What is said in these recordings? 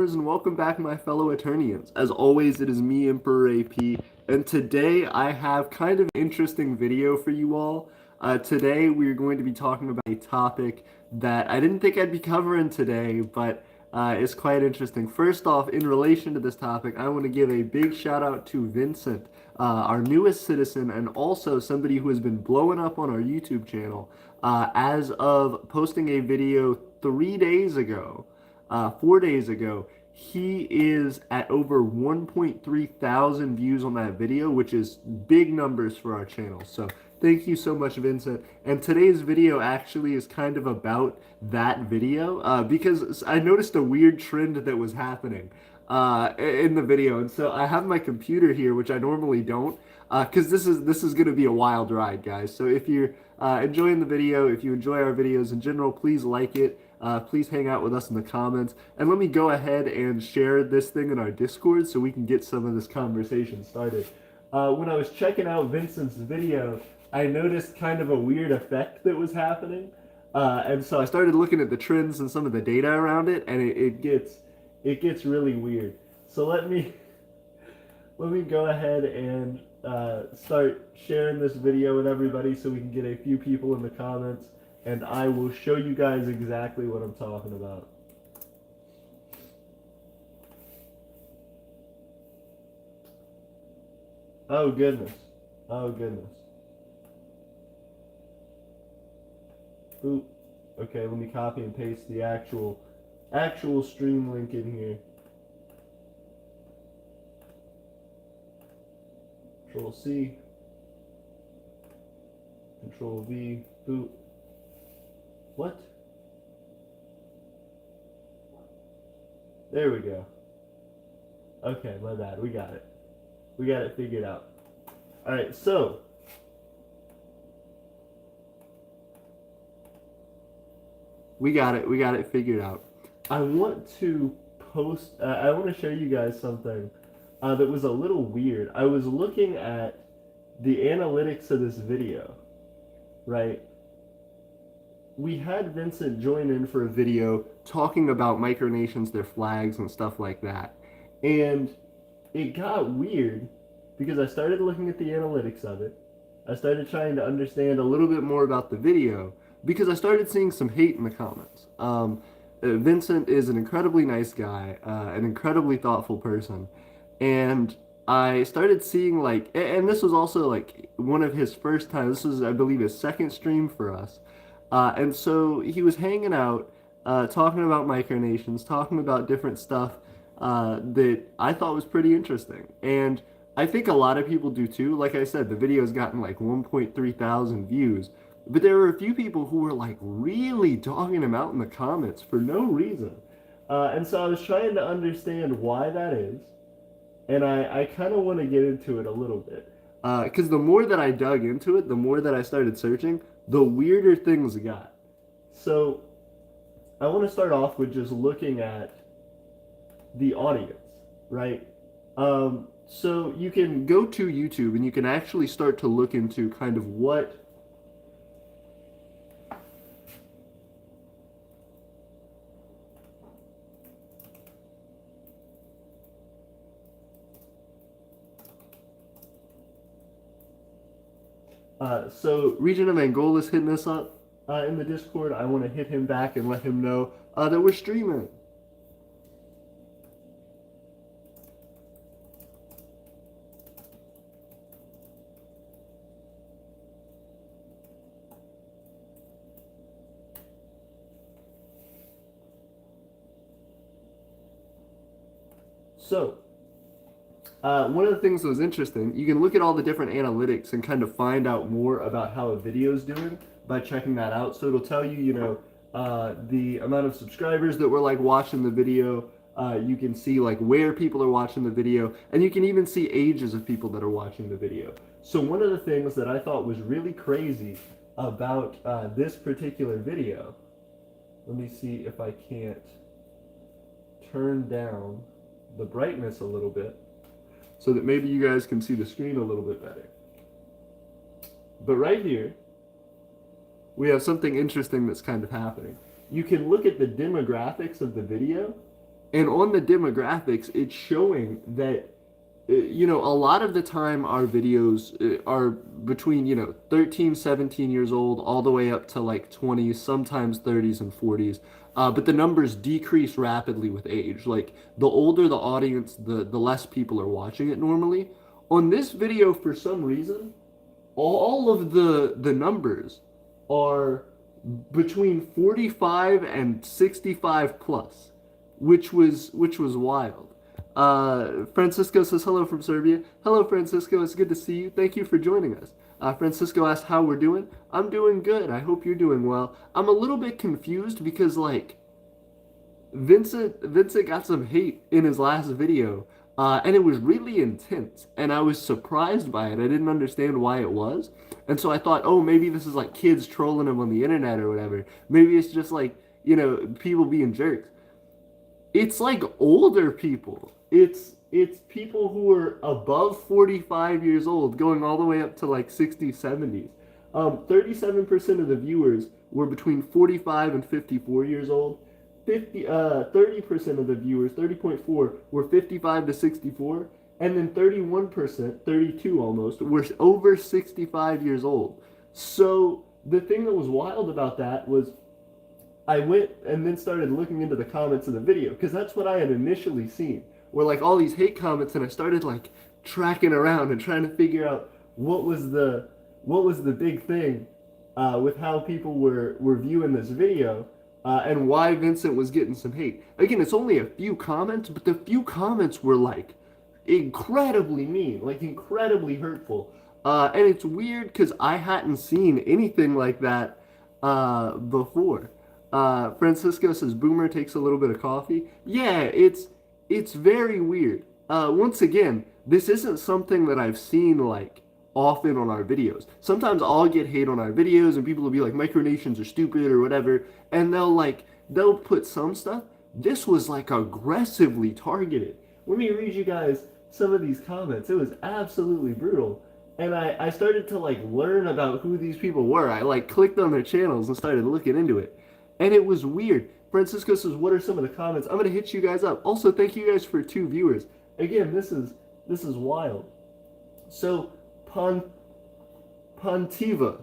And welcome back, my fellow Aeternians. As always, it is me, Emperor AP, and today I have kind of an interesting video for you all. Today we're going to be talking about a topic that I didn't think I'd be covering today, but it's quite interesting. First off, in relation to this topic, I want to give a big shout out to Vincent, our newest citizen, and also somebody who has been blowing up on our YouTube channel as of posting a video 3 days ago. 4 days ago, he is at over 1.3 thousand views on that video, which is big numbers for our channel. So thank you so much, Vincent. And today's video actually is kind of about that video because I noticed a weird trend that was happening in the video. And so I have my computer here, which I normally don't, because this is going to be a wild ride, guys. So if you're enjoying the video, if you enjoy our videos in general, please like it. Please hang out with us in the comments. And let me go ahead and share this thing in our Discord so we can get some of this conversation started. When I was checking out Vincent's video, I noticed kind of a weird effect that was happening. And so I started looking at the trends and some of the data around it, and it gets really weird. So let me go ahead and start sharing this video with everybody so we can get a few people in the comments, and I will show you guys exactly what I'm talking about. Oh goodness. Oh goodness. Oop. Okay, let me copy and paste the actual stream link in here. Control C. Control V. Boop. What? There we go. Okay, my bad. We got it. We got it figured out. Alright, so we got it figured out. I want to I want to show you guys something that was a little weird. I was looking at the analytics of this video, right? We had Vincent join in for a video talking about micronations, their flags, and stuff like that. And it got weird because I started looking at the analytics of it. I started trying to understand a little bit more about the video because I started seeing some hate in the comments. Vincent is an incredibly nice guy, an incredibly thoughtful person. And I started seeing and this was also like one of his first times. This was, I believe, his second stream for us. And so he was hanging out, talking about micronations, talking about different stuff that I thought was pretty interesting. And I think a lot of people do too. Like I said, the video's gotten like 1.3 thousand views. But there were a few people who were like really dogging him out in the comments for no reason. And so I was trying to understand why that is. And I kind of want to get into it a little bit. Because the more that I dug into it, the more that I started searching, the weirder things got. So I want to start off with just looking at the audience, right? So you can go to YouTube and you can actually start to look into kind of what so Region of Angola's hitting us up in the Discord. I want to hit him back and let him know that we're streaming. So, one of the things that was interesting, you can look at all the different analytics and kind of find out more about how a video is doing by checking that out. So it'll tell you, the amount of subscribers that were like watching the video. You can see like where people are watching the video, and you can even see ages of people that are watching the video. So one of the things that I thought was really crazy about this particular video, let me see if I can't turn down the brightness a little bit so that maybe you guys can see the screen a little bit better. But right here, we have something interesting that's kind of happening. You can look at the demographics of the video, And on the demographics, it's showing that a lot of the time our videos are between, 13, 17 years old, all the way up to like 20s, sometimes 30s and 40s. But the numbers decrease rapidly with age. Like the older the audience, the less people are watching it normally. On this video, for some reason, all of the numbers are between 45 and 65 plus, which was wild. Francisco says hello from Serbia. Hello, Francisco. It's good to see you. Thank you for joining us. Francisco asked how we're doing. I'm doing good. I hope you're doing well. I'm a little bit confused because like Vincent got some hate in his last video, and it was really intense, and I was surprised by it. I didn't understand why it was, and so I thought, oh, maybe this is like kids trolling him on the internet or whatever. Maybe it's just like people being jerks. It's like older people. It's people who are above 45 years old, going all the way up to like 60s, 70s. 37% of the viewers were between 45 and 54 years old. 30% of the viewers, 30.4, were 55 to 64, and then 31%, 32 almost, were over 65 years old. So the thing that was wild about that was I went and then started looking into the comments of the video because that's what I had initially seen. Were like all these hate comments, and I started like tracking around and trying to figure out what was the big thing with how people were viewing this video, and why Vincent was getting some hate. Again, it's only a few comments, but the few comments were like incredibly mean, like incredibly hurtful. And it's weird because I hadn't seen anything like that before. Francisco says Boomer takes a little bit of coffee. Yeah, it's very weird. Once again, this isn't something that I've seen like often on our videos. Sometimes I'll get hate on our videos and people will be like micronations are stupid or whatever, and they'll put some stuff. This was like aggressively targeted. Let me read you guys some of these comments. It was absolutely brutal. And I started to like learn about who these people were. I like clicked on their channels and started looking into it. And it was weird. Francisco says, what are some of the comments? I'm gonna hit you guys up. Also, thank you guys for 2 viewers. Again, this is wild. So Pontiva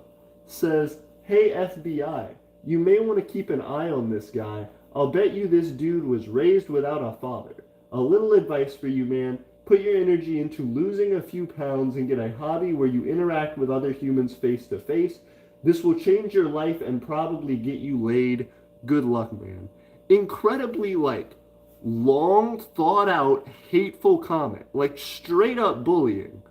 says, hey FBI, you may want to keep an eye on this guy. I'll bet you this dude was raised without a father. A little advice for you, man. Put your energy into losing a few pounds and get a hobby where you interact with other humans face to face. This will change your life and probably get you laid. Good luck, man. Incredibly, like, long, thought out, hateful comment. Like, straight up bullying.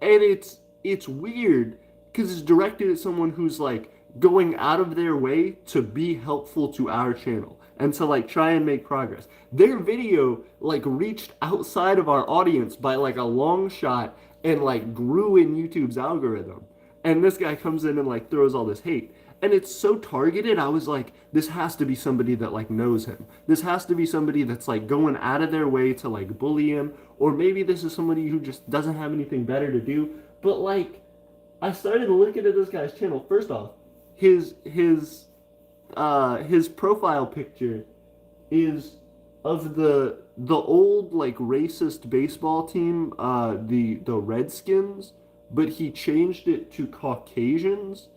And it's weird because it's directed at someone who's, like, going out of their way to be helpful to our channel and to, like, try and make progress. Their video, like, reached outside of our audience by, like, a long shot and, like, grew in YouTube's algorithm. And this guy comes in and like throws all this hate. And it's so targeted, I was like, this has to be somebody that like knows him. This has to be somebody that's like going out of their way to like bully him. Or maybe this is somebody who just doesn't have anything better to do. But like, I started looking at this guy's channel. First off, his profile picture is of the old like racist baseball team, the Redskins, but he changed it to Caucasians,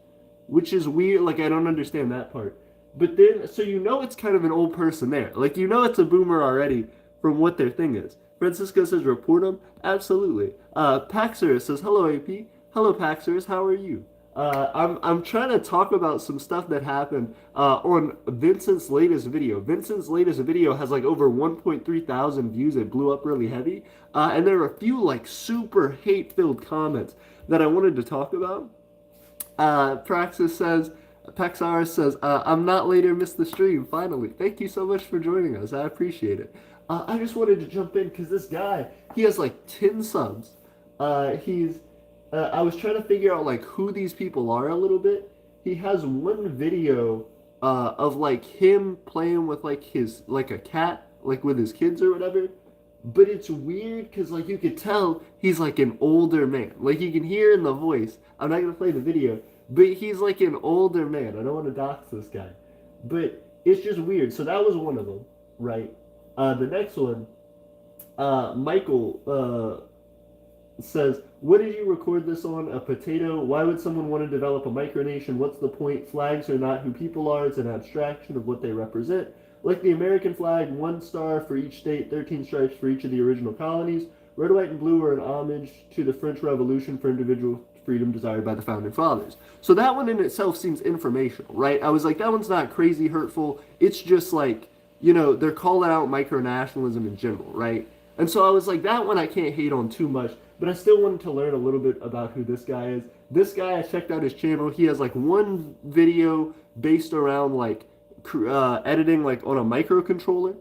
which is weird. Like, I don't understand that part. But then, so it's kind of an old person there. Like, it's a boomer already from what their thing is. Francisco says, report him? Absolutely. Paxerus says, hello, AP. Hello, Paxerus. How are you? I'm trying to talk about some stuff that happened on Vincent's latest video. Vincent's latest video has like over 1.3 thousand views. It blew up really heavy. And there are a few like super hate-filled comments that I wanted to talk about. Paxaris says, I'm not later, missed the stream, finally. Thank you so much for joining us. I appreciate it. I just wanted to jump in because this guy, he has like 10 subs. I was trying to figure out like who these people are a little bit. He has one video of like him playing with like a cat, like with his kids or whatever. But it's weird because like you could tell he's like an older man. Like you can hear in the voice. I'm not gonna play the video, but he's like an older man. I don't want to dox this guy, but it's just weird. So that was one of them, right? The next one, Michael says, what did you record this on? A potato? Why would someone want to develop a micronation? What's the point? Flags are not who people are. It's an abstraction of what they represent. Like the American flag, 1 star for each state, 13 stripes for each of the original colonies. Red, white, and blue are an homage to the French Revolution for individual freedom desired by the Founding Fathers. So that one in itself seems informational, right? I was like, that one's not crazy hurtful. It's just like, they're calling out micronationalism in general, right? And so I was like, that one I can't hate on too much, but I still wanted to learn a little bit about who this guy is. This guy, I checked out his channel. He has like one video based around like editing like on a microcontroller.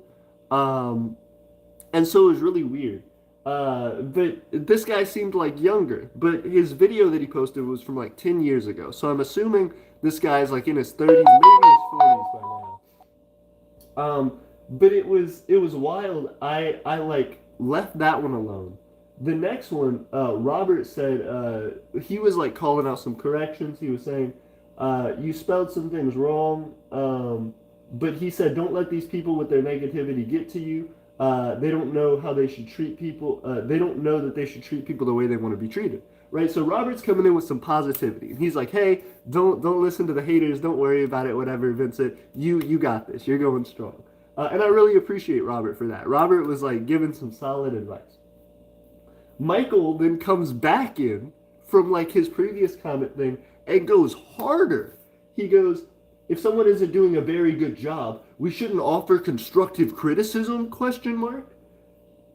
And so it was really weird. But this guy seemed like younger, but his video that he posted was from like 10 years ago. So I'm assuming this guy's like in his 30s, maybe his 40s by now. But it was wild. I like left that one alone. The next one, Robert said he was like calling out some corrections. He was saying you spelled some things wrong. But he said don't let these people with their negativity get to you. They don't know how they should treat people. They don't know that they should treat people the way they want to be treated. Right? So Robert's coming in with some positivity. And he's like, hey, don't listen to the haters. Don't worry about it. Whatever, Vincent. You got this. You're going strong. And I really appreciate Robert for that. Robert was like giving some solid advice. Michael then comes back in from like his previous comment thing and goes harder. He goes, if someone isn't doing a very good job, we shouldn't offer constructive criticism, question mark.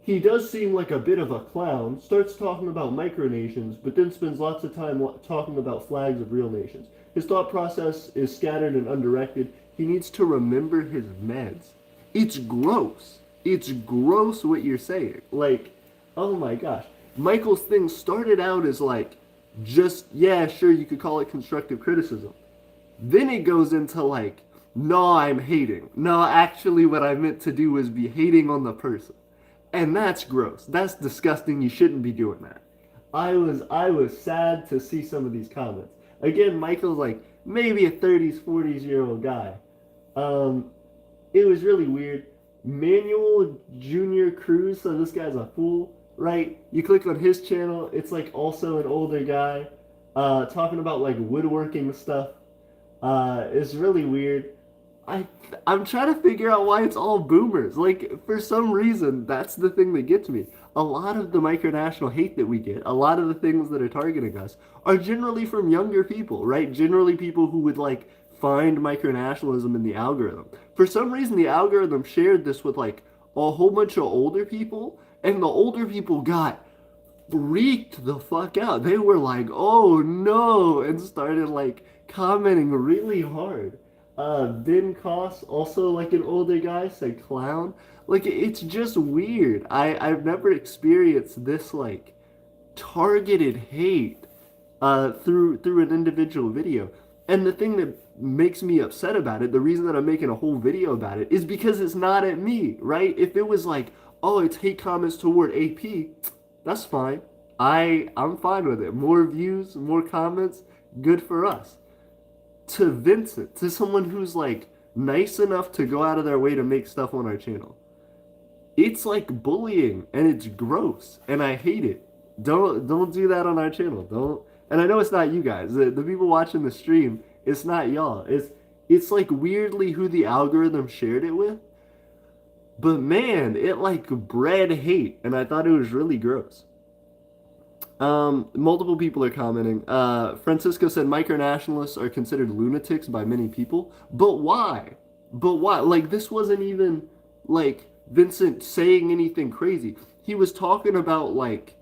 He does seem like a bit of a clown, starts talking about micronations, but then spends lots of time talking about flags of real nations. His thought process is scattered and undirected. He needs to remember his meds. It's gross. It's gross what you're saying. Like, oh my gosh. Michael's thing started out as like, just, yeah, sure, you could call it constructive criticism. Then it goes into like, no, I'm hating. No, actually what I meant to do was be hating on the person. And that's gross. That's disgusting. You shouldn't be doing that. I was sad to see some of these comments. Again, Michael's like maybe a 30s, 40s-year-old guy. It was really weird. Manuel Junior Cruz, so this guy's a fool, right? You click on his channel, it's like also an older guy talking about like woodworking stuff. It's really weird. I'm trying to figure out why it's all boomers. Like, for some reason, that's the thing that gets me. A lot of the micronational hate that we get, a lot of the things that are targeting us, are generally from younger people, right? Generally people who would, like, find micronationalism in the algorithm. For some reason, the algorithm shared this with, like, a whole bunch of older people, and the older people got freaked the fuck out. They were like, oh no, and started, like, commenting really hard. Ben Koss, also like an older guy, said clown. Like, it's just weird. I've never experienced this, like, targeted hate through an individual video. And the thing that makes me upset about it, the reason that I'm making a whole video about it, is because it's not at me, right? If it was like, oh, it's hate comments toward AP, that's fine. I'm fine with it. More views, more comments, good for us. To Vincent, to someone who's like nice enough to go out of their way to make stuff on our channel, it's like bullying and it's gross and I hate it. Don't do that on our channel. Don't. And I know it's not you guys. The people watching the stream, it's not y'all. It's like weirdly who the algorithm shared it with. But man, it like bred hate and I thought it was really gross. Multiple people are commenting. Francisco said micronationalists are considered lunatics by many people. But why? But why? Like, this wasn't even, like, Vincent saying anything crazy. He was talking about, like,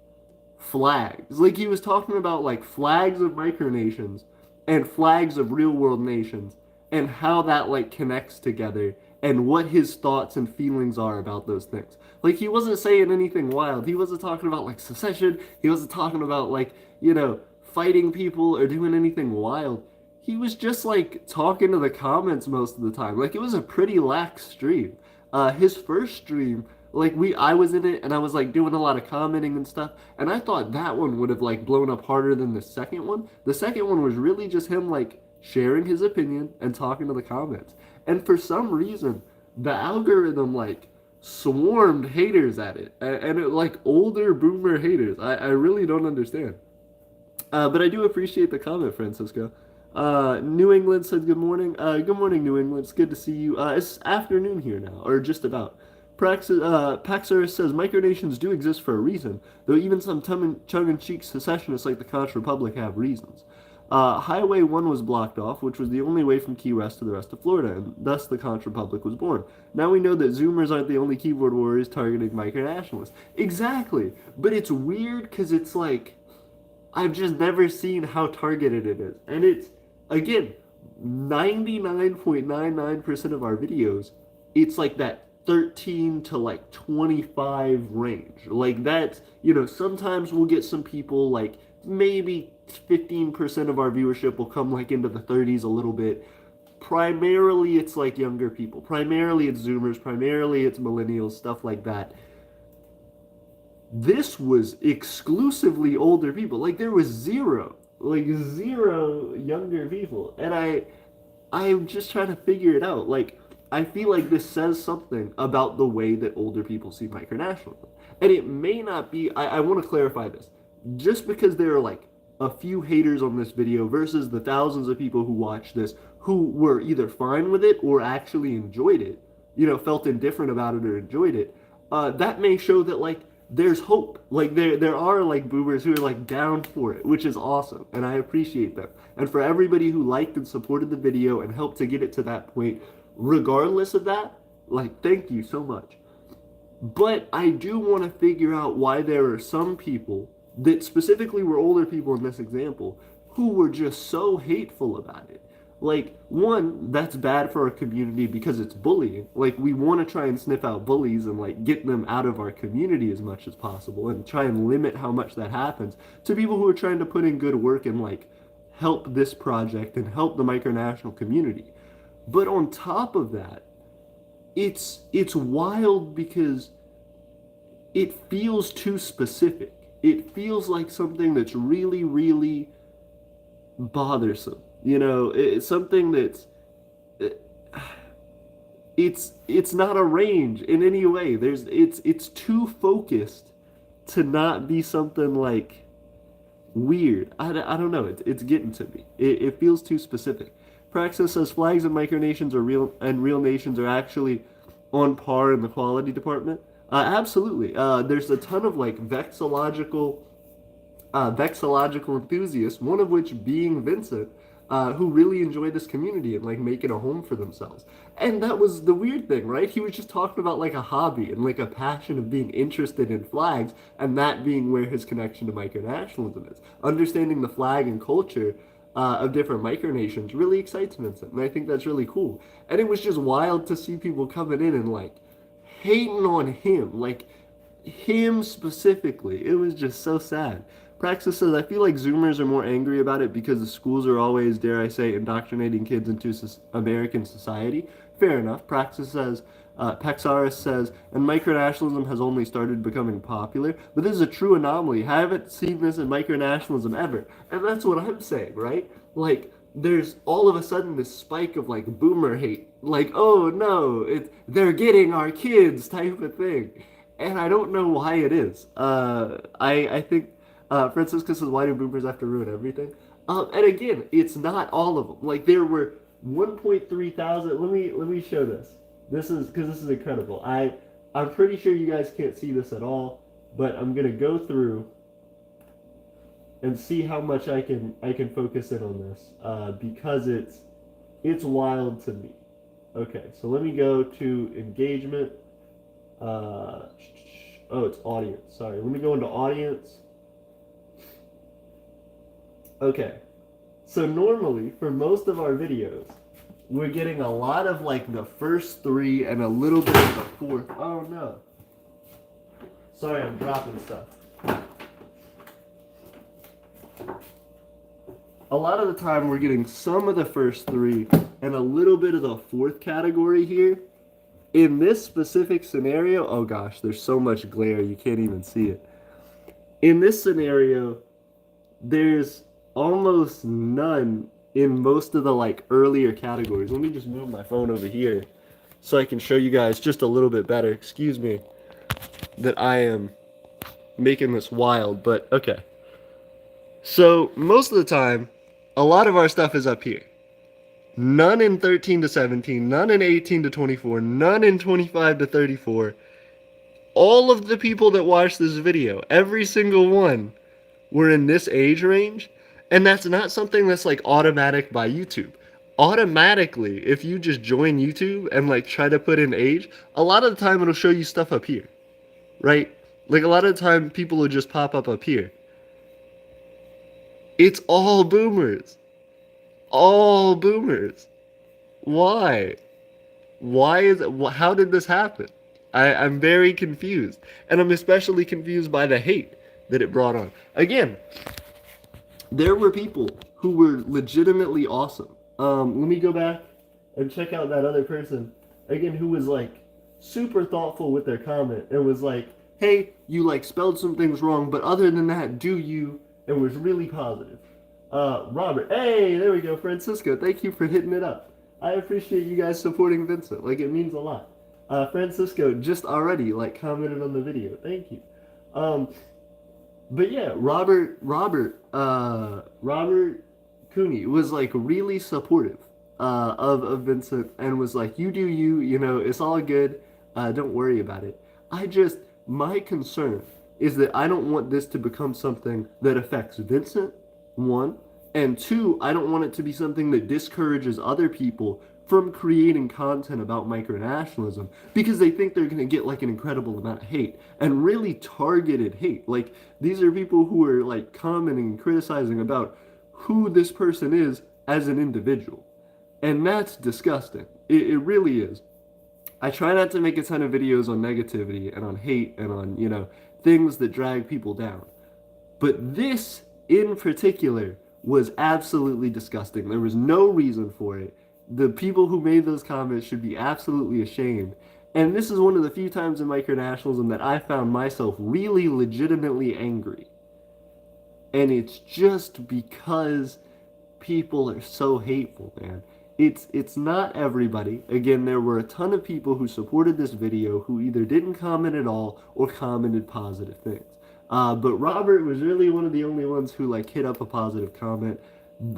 flags. Like, he was talking about, like, flags of micronations and flags of real-world nations and how that, like, connects together and what his thoughts and feelings are about those things. Like, he wasn't saying anything wild. He wasn't talking about, like, secession. He wasn't talking about, like, fighting people or doing anything wild. He was just, like, talking to the comments most of the time. Like, it was a pretty lax stream. His first stream, like, I was in it, and I was, like, doing a lot of commenting and stuff, and I thought that one would have, like, blown up harder than the second one. The second one was really just him, like, sharing his opinion and talking to the comments. And for some reason, the algorithm, like, swarmed haters at it, and it, like older boomer haters. I really don't understand. But I do appreciate the comment, Francisco. New England said good morning. Good morning, New England. It's good to see you. It's afternoon here now, or just about. Paxarus says micronations do exist for a reason, though even some tongue-in-cheek secessionists like the Koch Republic have reasons. Highway 1 was blocked off, which was the only way from Key West to the rest of Florida, and thus the Koch Republic was born. Now we know that Zoomers aren't the only keyboard warriors targeting micronationalists. Exactly, but it's weird because it's like, I've just never seen how targeted it is. And it's, again, 99.99% of our videos, it's like that 13 to like 25 range. Like that's, sometimes we'll get some people like maybe 15% of our viewership will come like into the 30s a little bit. Primarily it's like younger people. Primarily it's Zoomers. Primarily it's millennials, stuff like that. This was exclusively older people. Like there was zero younger people. And I'm just trying to figure it out. Like I feel like this says something about the way that older people see micronationalism. And it may not be, I want to clarify this. Just because there are like a few haters on this video versus the thousands of people who watched this who were either fine with it or actually enjoyed it, felt indifferent about it or enjoyed it, that may show that like there's hope. Like there are like boomers who are like down for it, which is awesome, and I appreciate them. And for everybody who liked and supported the video and helped to get it to that point, regardless of that, like thank you so much. But I do want to figure out why there are some people that specifically were older people in this example who were just so hateful about it. Like, one, that's bad for our community because it's bullying. Like, we want to try and sniff out bullies and, like, get them out of our community as much as possible and try and limit how much that happens to people who are trying to put in good work and, like, help this project and help the micronational community. But on top of that, it's wild because it feels too specific. It feels like something that's really, really bothersome. It's something that's it's not a range in any way. It's too focused to not be something like weird. I don't know. It's getting to me. It feels too specific. Praxis says flags and micronations are real and real nations are actually on par in the quality department. Absolutely. There's a ton of like vexillological enthusiasts, one of which being Vincent, who really enjoy this community and like making a home for themselves. And that was the weird thing, right? He was just talking about like a hobby and like a passion of being interested in flags, and that being where his connection to micronationalism is. Understanding the flag and culture of different micronations really excites Vincent, and I think that's really cool. And it was just wild to see people coming in and like hating on him, like him specifically. It was just so sad. Praxis says, I feel like Zoomers are more angry about it because the schools are always, dare I say, indoctrinating kids into American society. Fair enough. Praxis says, Paxaris says, and micronationalism has only started becoming popular, but this is a true anomaly. I haven't seen this in micronationalism ever. And that's what I'm saying, right? Like, there's all of a sudden this spike of like boomer hate. Like, oh no, they're getting our kids type of thing. And I don't know why it is. I think Francisco says, why do boomers have to ruin everything? And again, it's not all of them. Like there were 1.3 thousand. Let me show this. This is because this is incredible. I'm pretty sure you guys can't see this at all, but I'm gonna go through and see how much I can focus in on this because it's wild to me. Okay, so let me go to engagement. Oh, it's audience. Sorry, let me go into audience. Okay, so normally for most of our videos, we're getting a lot of like the first three and a little bit of the fourth. Oh no. Sorry, I'm dropping stuff. A lot of the time we're getting some of the first three and a little bit of the fourth category here. In this specific scenario, oh gosh, there's so much glare you can't even see it. In this scenario, there's almost none in most of the like earlier categories. Let me just move my phone over here so I can show you guys just a little bit better. Excuse me that I am making this wild, but okay. So most of the time, a lot of our stuff is up here. None in 13 to 17, none in 18 to 24, none in 25 to 34. All of the people that watched this video, every single one, were in this age range, and that's not something that's like automatic by YouTube. Automatically, if you just join YouTube and like try to put in age, a lot of the time it'll show you stuff up here, right? Like a lot of the time people will just pop up here. It's all boomers. All boomers. Why? Why is it? How did this happen? I'm very confused, and I'm especially confused by the hate that it brought on. Again, there were people who were legitimately awesome. Let me go back and check out that other person again who was like super thoughtful with their comment and was like, "Hey, you like spelled some things wrong, but other than that, do you?" And was really positive. Robert, hey, there we go. Francisco, thank you for hitting it up. I appreciate you guys supporting Vincent. Like it means a lot. Francisco just already like commented on the video. Thank you. Um, but yeah, Robert Cooney was like really supportive of Vincent and was like, "You do you, you know, it's all good. Don't worry about it." My concern is that I don't want this to become something that affects Vincent, one, and two, I don't want it to be something that discourages other people from creating content about micronationalism because they think they're going to get like an incredible amount of hate and really targeted hate. Like these are people who are like commenting and criticizing about who this person is as an individual. And that's disgusting. It really is. I try not to make a ton of videos on negativity and on hate and on, you know, things that drag people down. But this in particular was absolutely disgusting. There was no reason for it. The people who made those comments should be absolutely ashamed. And this is one of the few times in micronationalism that I found myself really legitimately angry. And it's just because people are so hateful, man. It's not everybody. Again, there were a ton of people who supported this video who either didn't comment at all or commented positive things. But Robert was really one of the only ones who like hit up a positive comment.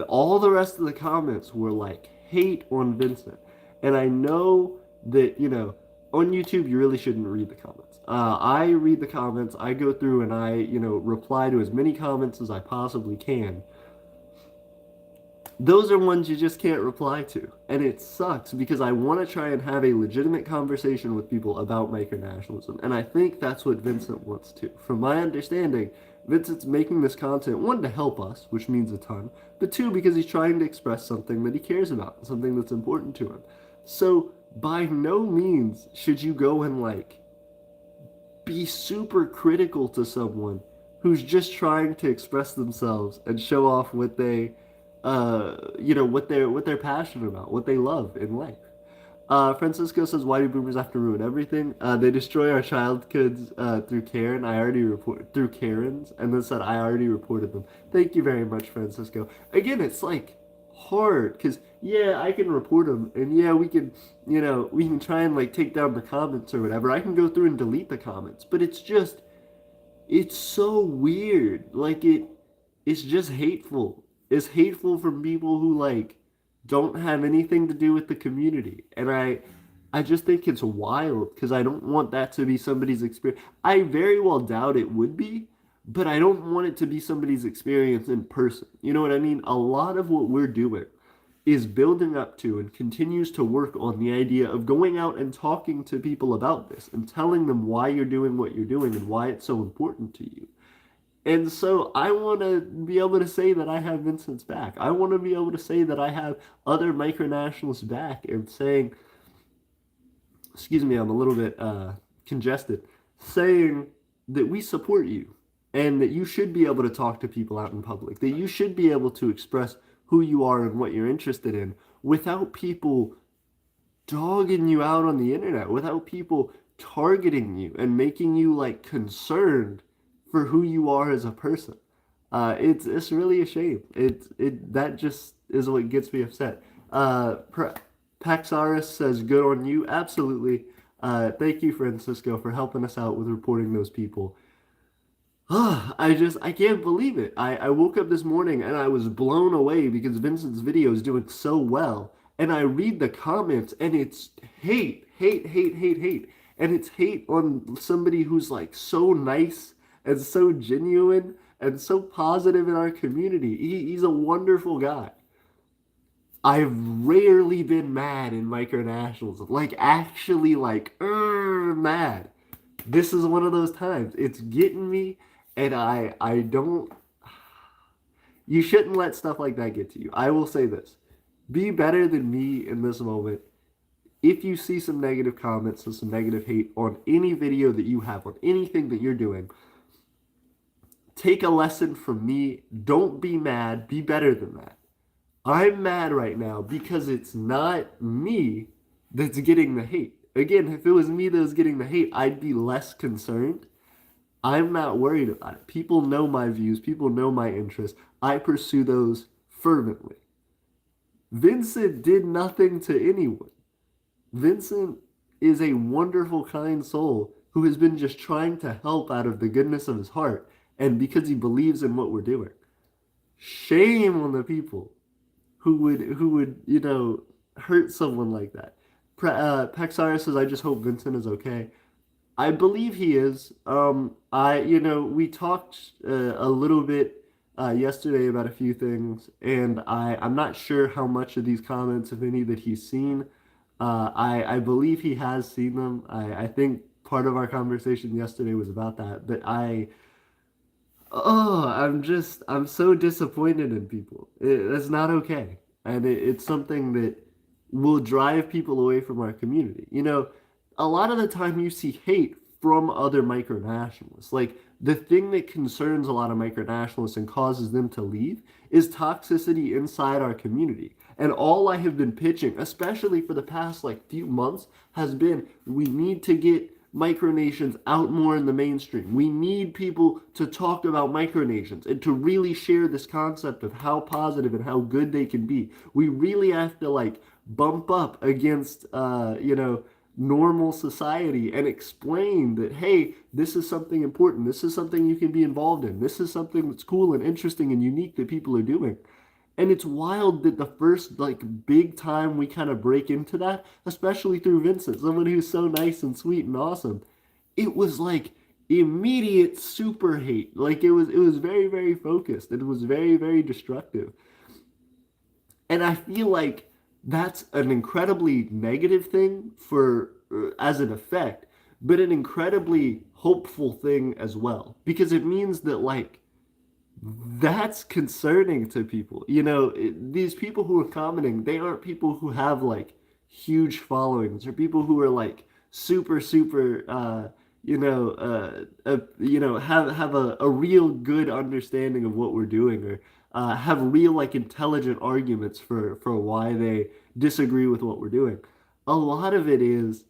All the rest of the comments were like hate on Vincent. And I know that, you know, on YouTube you really shouldn't read the comments. I read the comments, I go through and I, you know, reply to as many comments as I possibly can. Those are ones you just can't reply to. And it sucks because I want to try and have a legitimate conversation with people about micronationalism. And I think that's what Vincent wants to. From my understanding, Vincent's making this content, one, to help us, which means a ton, but two, because he's trying to express something that he cares about, something that's important to him. So by no means should you go and like be super critical to someone who's just trying to express themselves and show off what they you know, what they're passionate about, what they love in life. Francisco says, "Why do boomers have to ruin everything? They destroy our childhoods through Karen. I already report through Karens, and then said I already reported them." Thank you very much, Francisco. Again, it's like hard because yeah, I can report them, and yeah, we can, you know, we can try and like take down the comments or whatever. I can go through and delete the comments, but it's just, it's so weird. Like it's just hateful. It's hateful from people who like don't have anything to do with the community. And I just think it's wild because I don't want that to be somebody's experience. I very well doubt it would be, but I don't want it to be somebody's experience in person. You know what I mean? A lot of what we're doing is building up to and continues to work on the idea of going out and talking to people about this and telling them why you're doing what you're doing and why it's so important to you. And so I want to be able to say that I have Vincent's back. I want to be able to say that I have other micronationalists back and saying, excuse me, I'm a little bit congested, saying that we support you and that you should be able to talk to people out in public, that you should be able to express who you are and what you're interested in without people dogging you out on the internet, without people targeting you and making you like concerned for who you are as a person. It's really a shame. That just is what gets me upset. Paxaris says, good on you. Absolutely. Thank you, Francisco, for helping us out with reporting those people. I can't believe it. I woke up this morning and I was blown away because Vincent's video is doing so well. And I read the comments and it's hate, hate, hate, hate, hate. And it's hate on somebody who's like so nice and so genuine and so positive in our community. He's a wonderful guy. I've rarely been mad in micronationals, like actually like mad. This is one of those times. It's getting me, and I don't. You shouldn't let stuff like that get to you. I will say this: be better than me in this moment. If you see some negative comments or some negative hate on any video that you have, on anything that you're doing, take a lesson from me. Don't be mad. Be better than that. I'm mad right now because it's not me that's getting the hate. Again, if it was me that was getting the hate, I'd be less concerned. I'm not worried about it. People know my views, people know my interests. I pursue those fervently. Vincent did nothing to anyone. Vincent is a wonderful, kind soul who has been just trying to help out of the goodness of his heart and because he believes in what we're doing. Shame on the people who would hurt someone like that. Paxara says, I just hope Vincent is okay. I believe he is. We talked a little bit yesterday about a few things, and I'm not sure how much of these comments, if any, that he's seen. I believe he has seen them. I think part of our conversation yesterday was about that, but I'm so disappointed in people. That's not okay. And it's something that will drive people away from our community. A lot of the time you see hate from other micronationalists. Like, the thing that concerns a lot of micronationalists and causes them to leave is toxicity inside our community. And all I have been pitching, especially for the past few months, has been we need to get micronations out more in the mainstream. We need people to talk about micronations and to really share this concept of how positive and how good they can be. We really have to bump up against normal society and explain that, hey, this is something important. This is something you can be involved in. This is something that's cool and interesting and unique that people are doing. And it's wild that the first big time we kind of break into that, especially through Vincent, someone who's so nice and sweet and awesome, it was immediate super hate. It was very, very focused. It was very, very destructive. And I feel like that's an incredibly negative thing for as an effect, but an incredibly hopeful thing as well, because it means that that's concerning to people. These people who are commenting, they aren't people who have huge followings or people who are super, super, have a real good understanding of what we're doing or have real intelligent arguments for why they disagree with what we're doing. A lot of it is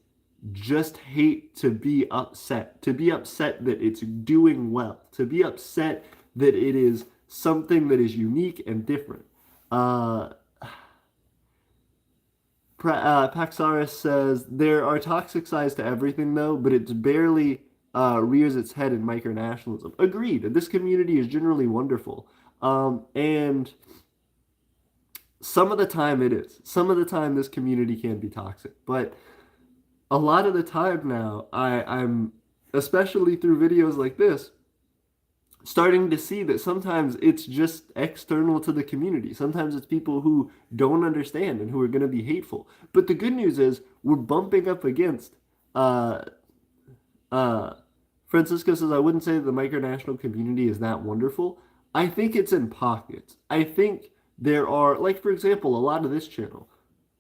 just hate to be upset that it's doing well, to be upset that it is something that is unique and different. Paxaris says, there are toxic sides to everything though, but it's barely rears its head in micronationalism. Agreed. This community is generally wonderful. And some of the time it is. Some of the time this community can be toxic. But a lot of the time now, I'm, especially through videos like this, starting to see that sometimes it's just external to the community. Sometimes it's people who don't understand and who are going to be hateful. But the good news is we're bumping up against Francisco says, I wouldn't say that the micronational community is that wonderful. I think it's in pockets. I think there are, for example, a lot of this channel.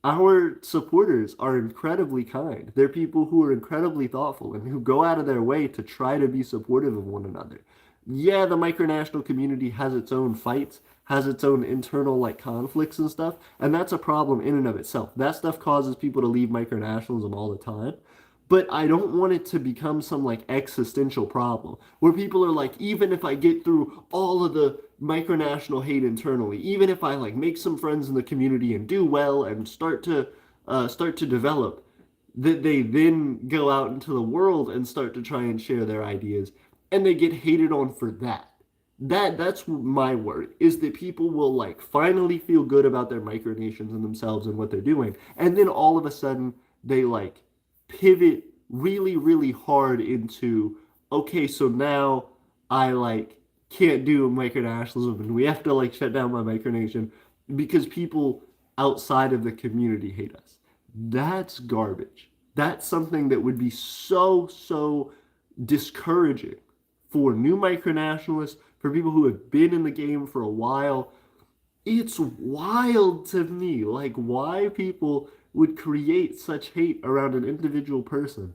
Our supporters are incredibly kind. They're people who are incredibly thoughtful and who go out of their way to try to be supportive of one another. Yeah, the micronational community has its own fights, has its own internal conflicts and stuff, and that's a problem in and of itself. That stuff causes people to leave micronationalism all the time. But I don't want it to become some existential problem where people are even if I get through all of the micronational hate internally, even if I make some friends in the community and do well and start to start to develop, that they then go out into the world and start to try and share their ideas, and they get hated on for that. That's my worry, is that people will like finally feel good about their micronations and themselves and what they're doing, and then all of a sudden they like pivot really, really hard into, okay, so now I like can't do micronationalism and we have to like shut down my micronation because people outside of the community hate us. That's garbage. That's something that would be so, so discouraging for new micronationalists, for people who have been in the game for a while. It's wild to me, like why people would create such hate around an individual person.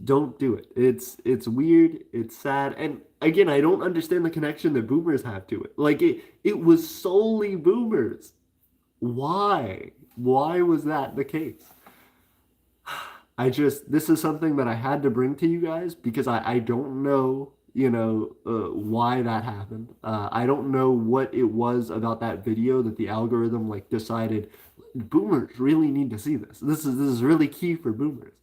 Don't do it. It's weird, it's sad, and again, I don't understand the connection that boomers have to it. Like it was solely boomers. Why? Why was that the case? This is something that I had to bring to you guys because I don't know, why that happened. I don't know what it was about that video that the algorithm like decided boomers really need to see this. This is really key for boomers.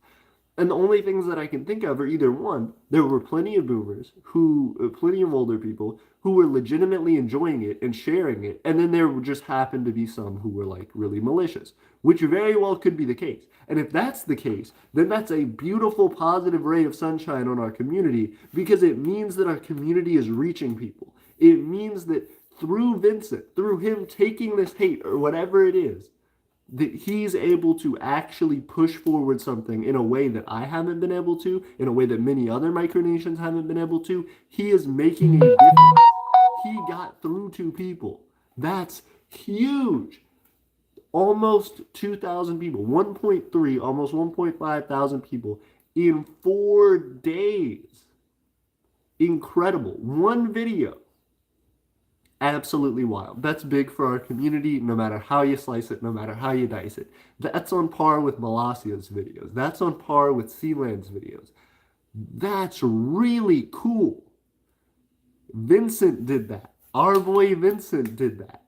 And the only things that I can think of are either one, there were plenty of boomers plenty of older people who were legitimately enjoying it and sharing it, and then there just happened to be some who were like really malicious, which very well could be the case. And if that's the case, then that's a beautiful positive ray of sunshine on our community because it means that our community is reaching people. It means that through Vincent, through him taking this hate or whatever it is, that he's able to actually push forward something in a way that I haven't been able to, in a way that many other micronations haven't been able to. He is making a difference. He got through to people. That's huge. Almost 2,000 people, 1.3, almost 1.5 thousand people in 4 days. Incredible. One video. Absolutely wild. That's big for our community, no matter how you slice it, no matter how you dice it. That's on par with Malasia's videos. That's on par with Sealand's videos. That's really cool. Vincent did that. Our boy Vincent did that.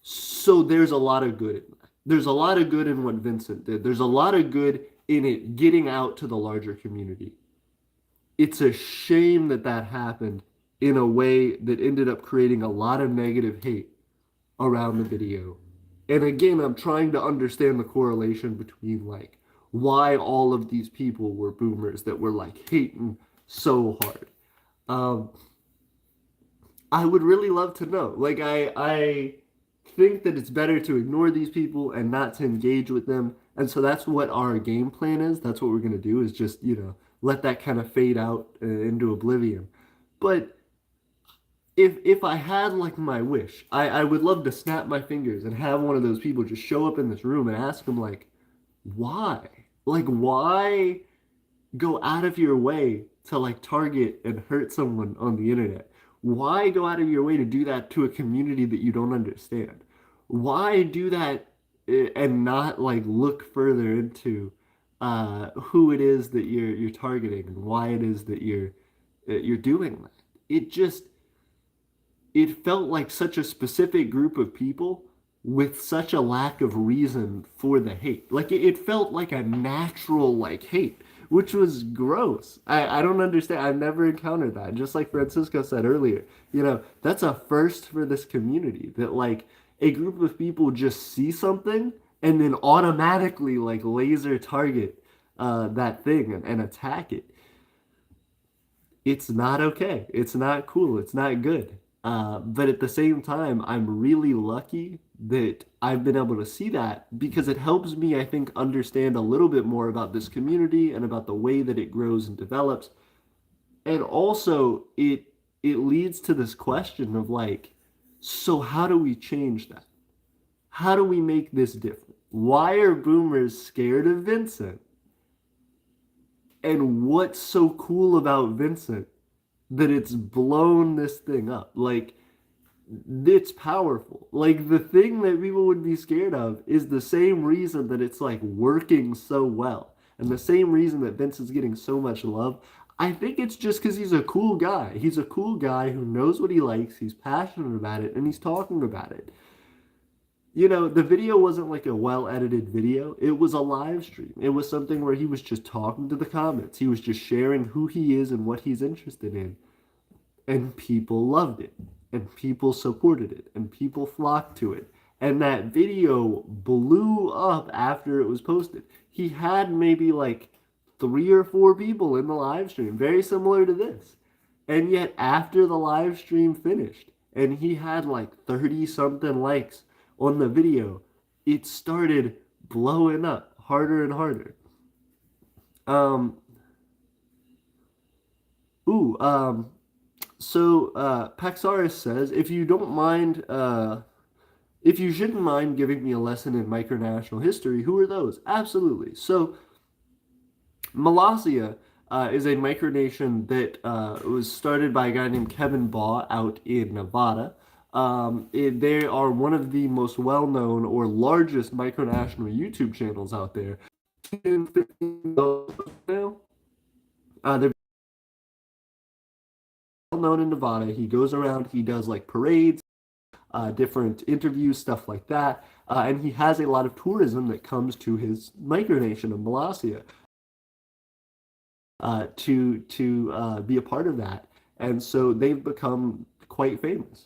So there's a lot of good in that. There's a lot of good in what Vincent did. There's a lot of good in it getting out to the larger community. It's a shame that that happened in a way that ended up creating a lot of negative hate around the video. And again, I'm trying to understand the correlation between like why all of these people were boomers that were like hating so hard. I would really love to know. Like I think that it's better to ignore these people and not to engage with them. And so that's what our game plan is. That's what we're going to do, is just, let that kind of fade out into oblivion. But if I had like my wish, I would love to snap my fingers and have one of those people just show up in this room and ask them like, why? Like, why go out of your way to like target and hurt someone on the internet? Why go out of your way to do that to a community that you don't understand? Why do that and not like look further into who it is that you're targeting and why it is that you're doing that? It felt like such a specific group of people with such a lack of reason for the hate. Like it felt like a natural like hate, which was gross. I don't understand. I've never encountered that. Just like Francisco said earlier, that's a first for this community, that like a group of people just see something and then automatically like laser target that thing and attack it. It's not okay. It's not cool. It's not good. But at the same time, I'm really lucky that I've been able to see that because it helps me, I think, understand a little bit more about this community and about the way that it grows and develops. And also, it leads to this question of like, so how do we change that? How do we make this different? Why are boomers scared of Vincent? And what's so cool about Vincent that it's blown this thing up? Like, it's powerful. Like, the thing that people would be scared of is the same reason that it's like working so well, and the same reason that Vincent's getting so much love. I think it's just because he's a cool guy. He's a cool guy who knows what he likes, he's passionate about it, and he's talking about it. the video wasn't like a well-edited video. It was a live stream. It was something where he was just talking to the comments. He was just sharing who he is and what he's interested in. And people loved it. And people supported it. And people flocked to it. And that video blew up after it was posted. He had maybe like 3 or 4 people in the live stream, very similar to this. And yet, after the live stream finished, and he had like 30 something likes on the video, it started blowing up harder and harder. Um, ooh, so Paxaris says, if you shouldn't mind giving me a lesson in micronational history, who are those? Absolutely. So Molossia is a micronation that was started by a guy named Kevin Baugh out in Nevada. They are one of the most well-known or largest micronational YouTube channels out there. They're well-known in Nevada. He goes around, he does like parades, different interviews, stuff like that. And he has a lot of tourism that comes to his micronation of Molossia to be a part of that. And so they've become quite famous.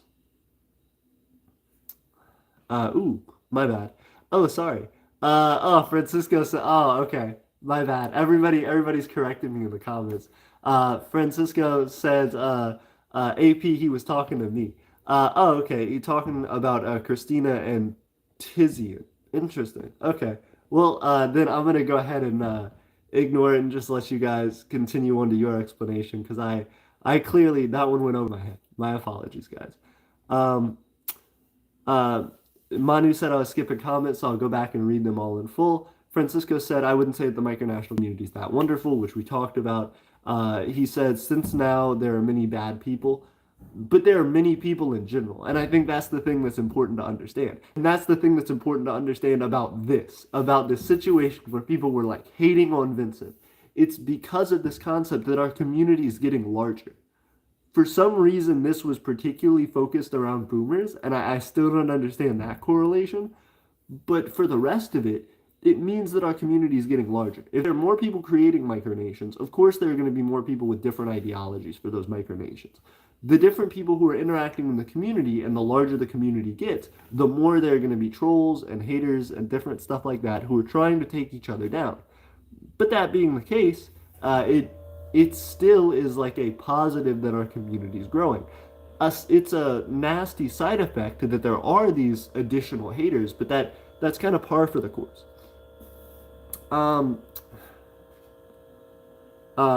Ooh, my bad. Oh, sorry. Francisco said, oh, okay. My bad. Everybody's correcting me in the comments. Francisco says, AP, he was talking to me. Oh, okay. You're talking about Christina and Tizian. Interesting. Okay. Well, then I'm gonna go ahead and ignore it and just let you guys continue on to your explanation because I clearly that one went over my head. My apologies, guys. Um, uh, Manu said I was skipping comments, so I'll go back and read them all in full. Francisco said I wouldn't say that the micronational community is that wonderful, which we talked about. He said since now there are many bad people, but there are many people in general, and I think that's the thing that's important to understand. And that's the thing that's important to understand about this situation where people were like hating on Vincent. It's because of this concept that our community is getting larger. For some reason, this was particularly focused around boomers, and I still don't understand that correlation. But for the rest of it, it means that our community is getting larger. If there are more people creating micronations, of course there are going to be more people with different ideologies for those micronations. The different people who are interacting in the community, and the larger the community gets, the more there are going to be trolls and haters and different stuff like that who are trying to take each other down. But that being the case, it still is like a positive that our community is growing. It's a nasty side effect that there are these additional haters, but that's kind of par for the course.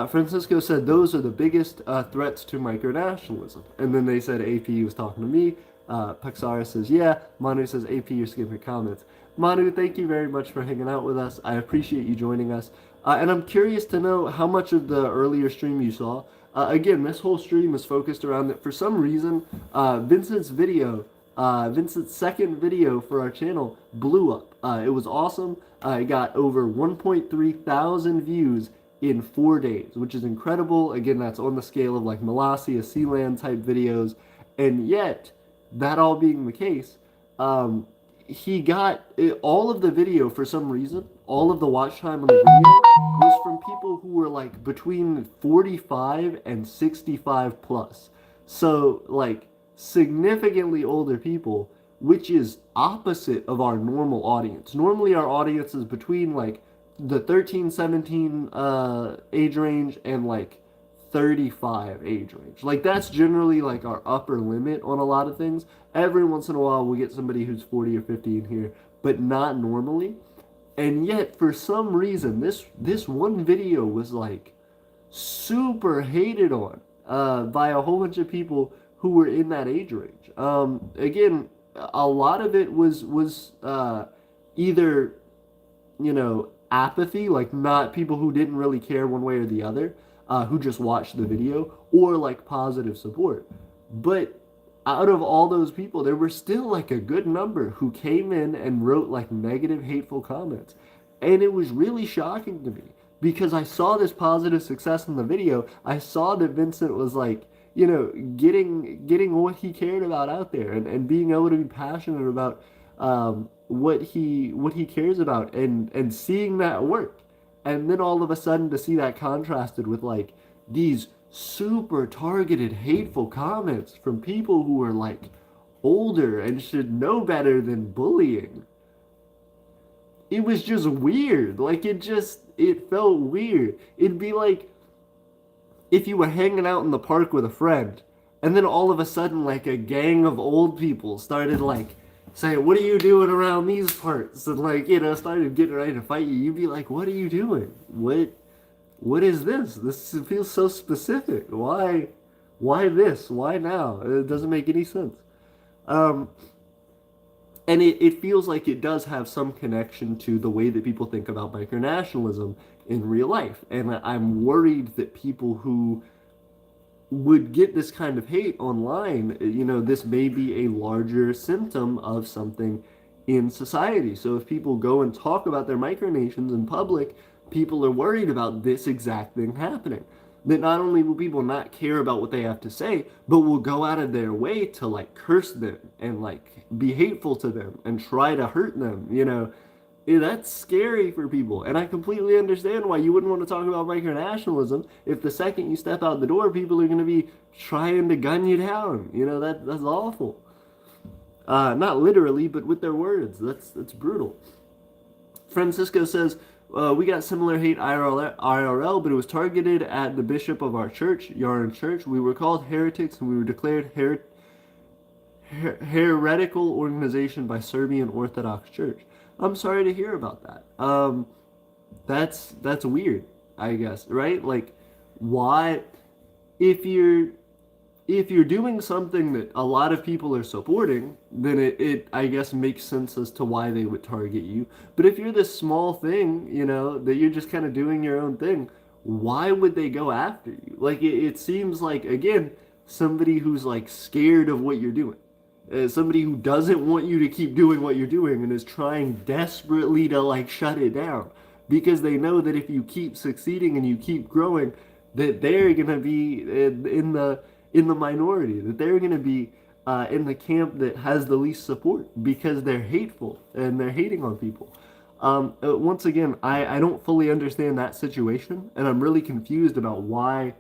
Francisco said those are the biggest threats to micronationalism. And then they said AP was talking to me. Paxara says, yeah. Manu says, AP, you're skipping comments. Manu, thank you very much for hanging out with us. I appreciate you joining us. And I'm curious to know how much of the earlier stream you saw. Again, this whole stream is focused around that. For some reason, Vincent's second video for our channel blew up. It was awesome. It got over 1.3 thousand views in 4 days, which is incredible. Again, that's on the scale of like Molossia, Sealand type videos. And yet, that all being the case, he got all of the video for some reason, all of the watch time on the video was from people who were like between 45 and 65 plus. So like significantly older people, which is opposite of our normal audience. Normally our audience is between like the 13, 17 age range and like 35 age range. Like that's generally like our upper limit on a lot of things. Every once in a while we'll get somebody who's 40 or 50 in here, but not normally. And yet for some reason this one video was like super hated on by a whole bunch of people who were in that age range. Again, a lot of it was either, apathy, like not people who didn't really care one way or the other, who just watched the video, or like positive support. But out of all those people, there were still like a good number who came in and wrote like negative, hateful comments. And it was really shocking to me because I saw this positive success in the video. I saw that Vincent was like, getting what he cared about out there and being able to be passionate about what he cares about, and seeing that work, and then all of a sudden to see that contrasted with like these super targeted hateful comments from people who are like older and should know better than bullying. It was just weird. Like it felt weird. It'd be like if you were hanging out in the park with a friend, and then all of a sudden, like a gang of old people started like saying, "What are you doing around these parts?" And like started getting ready to fight you. You'd be like, "What are you doing? What is this? This feels so specific. Why this? Why now? It doesn't make any sense." Um, and it feels like it does have some connection to the way that people think about micronationalism in real life. And I'm worried that people who would get this kind of hate online, this may be a larger symptom of something in society. So if people go and talk about their micronations in public, people are worried about this exact thing happening. That not only will people not care about what they have to say, but will go out of their way to like curse them and like be hateful to them and try to hurt them, that's scary for people. And I completely understand why you wouldn't want to talk about micronationalism if the second you step out the door, people are going to be trying to gun you down. That's awful. Not literally, but with their words. That's brutal. Francisco says, we got similar hate IRL, but it was targeted at the bishop of our church, Yarn Church. We were called heretics and we were declared heretical organization by Serbian Orthodox Church. I'm sorry to hear about that. That's weird, I guess, right? Like, why, if you're doing something that a lot of people are supporting, then it I guess makes sense as to why they would target you. But if you're this small thing, that you're just kind of doing your own thing, why would they go after you? Like it seems like again somebody who's like scared of what you're doing. Somebody who doesn't want you to keep doing what you're doing and is trying desperately to like shut it down because they know that if you keep succeeding and you keep growing, that they're gonna be in the minority, that they're gonna be in the camp that has the least support because they're hateful and they're hating on people. Once again, I don't fully understand that situation, and I'm really confused about why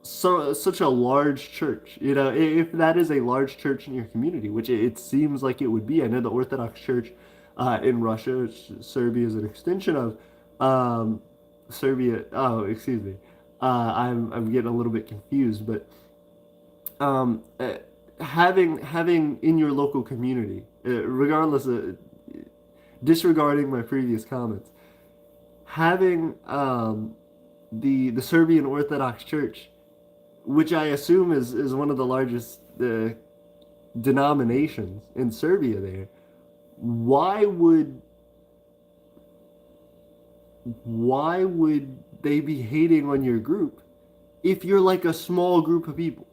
such a large church, if that is a large church in your community, which it seems like it would be. I know the Orthodox Church in Russia, which Serbia is an extension of, Serbia. Oh, excuse me. I'm getting a little bit confused, but having in your local community, regardless of disregarding my previous comments, having the Serbian Orthodox Church, which I assume is one of the largest denominations in Serbia there, why would they be hating on your group if you're like a small group of people?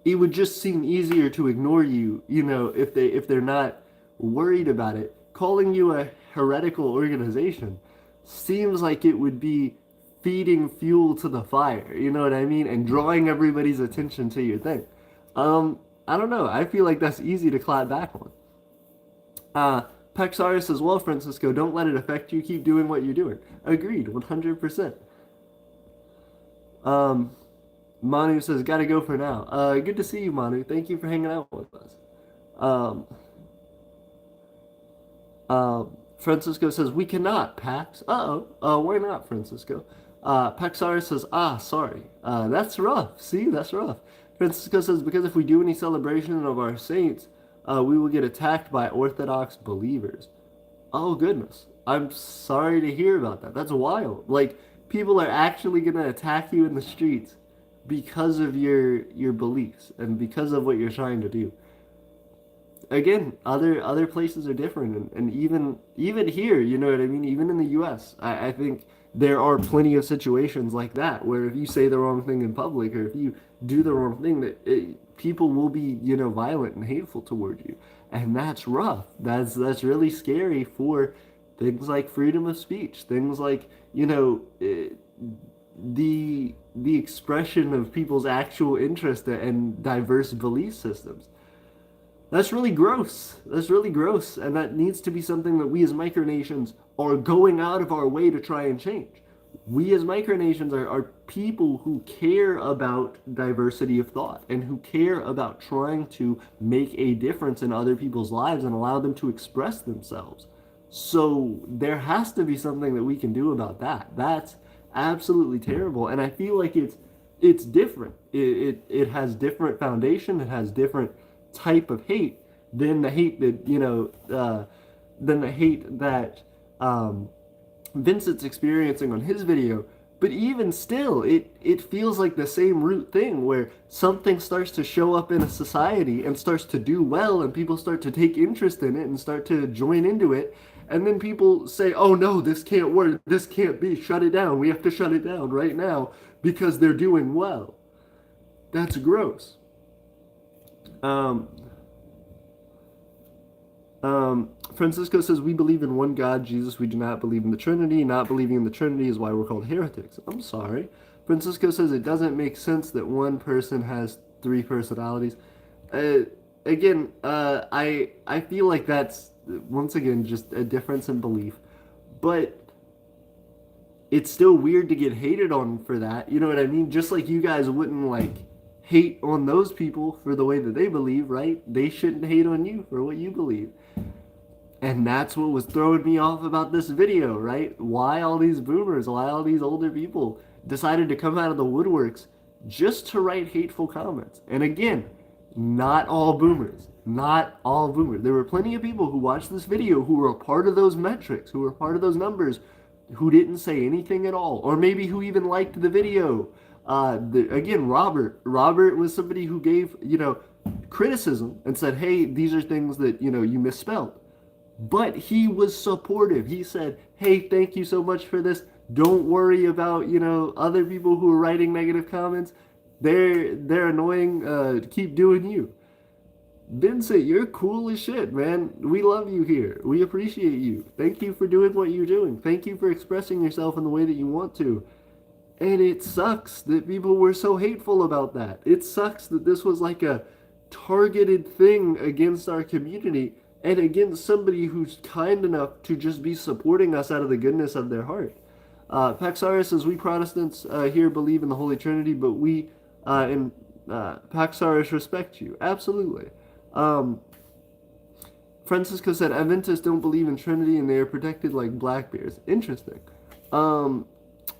It would just seem easier to ignore you, if they're not worried about it. Calling you a heretical organization seems like it would be feeding fuel to the fire, you know what I mean? And drawing everybody's attention to your thing. I don't know. I feel like that's easy to clap back on. Pexaris says, well, Francisco, don't let it affect you. Keep doing what you're doing. Agreed, 100%. Manu says, gotta go for now. Good to see you, Manu. Thank you for hanging out with us. Francisco says, we cannot, Pax. Uh-oh. Why not, Francisco? Paxaris says, sorry. That's rough. See, that's rough. Francisco says, because if we do any celebration of our saints, we will get attacked by Orthodox believers. Oh, goodness. I'm sorry to hear about that. That's wild. Like, people are actually going to attack you in the streets because of your beliefs and because of what you're trying to do. Again, other places are different, and even here, you know what I mean? Even in the U.S., I think there are plenty of situations like that where if you say the wrong thing in public or if you do the wrong thing, people will be, violent and hateful toward you, and that's rough. That's really scary for things like freedom of speech, things like the expression of people's actual interest and diverse belief systems. That's really gross. That's really gross. And that needs to be something that we as micronations are going out of our way to try and change. We as micronations are people who care about diversity of thought and who care about trying to make a difference in other people's lives and allow them to express themselves. So there has to be something that we can do about that. That's absolutely terrible. And I feel like it's different. It has different foundation. It has different type of hate than the hate that than the hate that Vincent's experiencing on his video. But even still, it feels like the same root thing where something starts to show up in a society and starts to do well, and people start to take interest in it and start to join into it. And then people say, oh no, this can't work. This can't be. Shut it down. We have to shut it down right now because they're doing well. That's gross. Francisco says, we believe in one God, Jesus. We do not believe in the Trinity. Not believing in the Trinity is why we're called heretics. I'm sorry. Francisco says, it doesn't make sense that one person has three personalities. I feel like that's, once again, just a difference in belief. But it's still weird to get hated on for that. You know what I mean? Just like you guys wouldn't, like, hate on those people for the way that they believe, right? They shouldn't hate on you for what you believe. And that's what was throwing me off about this video, right? Why all these boomers, why all these older people decided to come out of the woodworks just to write hateful comments. And again, not all boomers. Not all boomers. There were plenty of people who watched this video who were a part of those metrics, who were part of those numbers, who didn't say anything at all. Or maybe who even liked the video. Again, Robert was somebody who gave, criticism and said, hey, these are things that, you misspelled. But he was supportive. He said, hey, thank you so much for this. Don't worry about, other people who are writing negative comments. They're annoying. Keep doing you. Vincent, you're cool as shit, man. We love you here. We appreciate you. Thank you for doing what you're doing. Thank you for expressing yourself in the way that you want to. And it sucks that people were so hateful about that. It sucks that this was like a targeted thing against our community and against somebody who's kind enough to just be supporting us out of the goodness of their heart. Paxaris says, we Protestants here believe in the Holy Trinity, but we Paxaris respect you. Absolutely. Francisco said, Adventists don't believe in Trinity and they are protected like black bears. Interesting.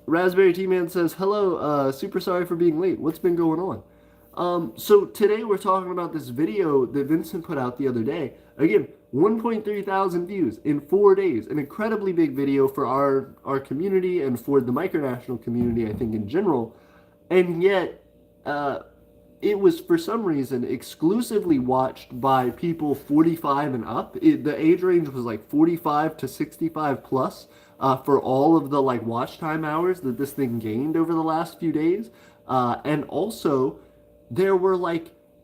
Raspberry T-Man says, hello, super sorry for being late. What's been going on? So today we're talking about this video that Vincent put out the other day. Again, 1.3 thousand views in 4 days. An incredibly big video for our community and for the micronational community, I think, in general. And yet, it was, for some reason, exclusively watched by people 45 and up. The age range was like 45 to 65 plus for all of the watch time hours that this thing gained over the last few days. And also, there were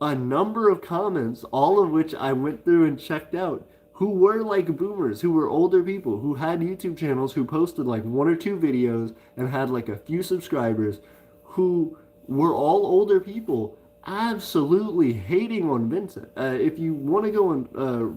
a number of comments, all of which I went through and checked out, who were boomers, who were older people, who had YouTube channels, who posted 1 or 2 videos and had a few subscribers, who were all older people, absolutely hating on Vincent. If you want to go and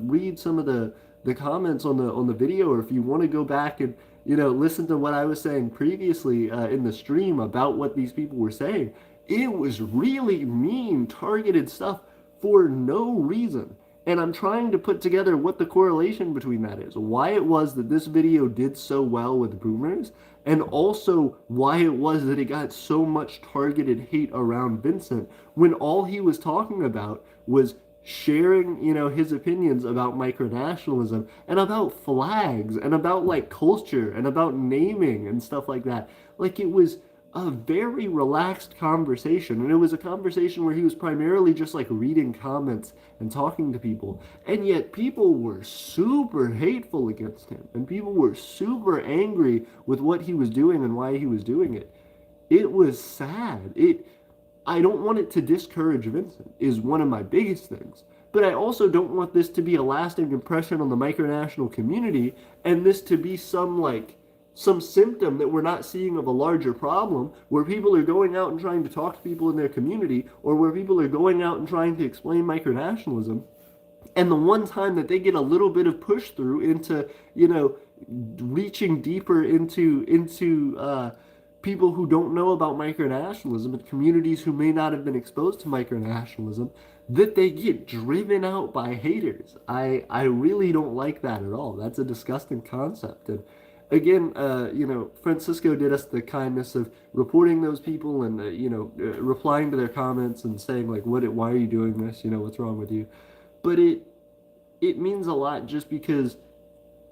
read some of the comments on the video, or if you want to go back and listen to what I was saying previously in the stream about what these people were saying, it was really mean, targeted stuff for no reason. And I'm trying to put together what the correlation between that is. Why it was that this video did so well with boomers, and also why it was that it got so much targeted hate around Vincent when all he was talking about was sharing, his opinions about micronationalism and about flags and about culture and about naming and stuff like that. It was a very relaxed conversation, and it was a conversation where he was primarily just reading comments and talking to people, and yet people were super hateful against him, and people were super angry with what he was doing and why he was doing it. It was sad. I don't want it to discourage Vincent, is one of my biggest things, but I also don't want this to be a lasting impression on the micronational community, and this to be some symptom that we're not seeing of a larger problem, where people are going out and trying to talk to people in their community, or where people are going out and trying to explain micronationalism, And the one time that they get a little bit of push through into, reaching deeper into people who don't know about micronationalism and communities who may not have been exposed to micronationalism, that they get driven out by haters. I really don't like that at all. That's a disgusting concept. And again, Francisco did us the kindness of reporting those people and replying to their comments and saying like, why are you doing this? What's wrong with you? But it means a lot just because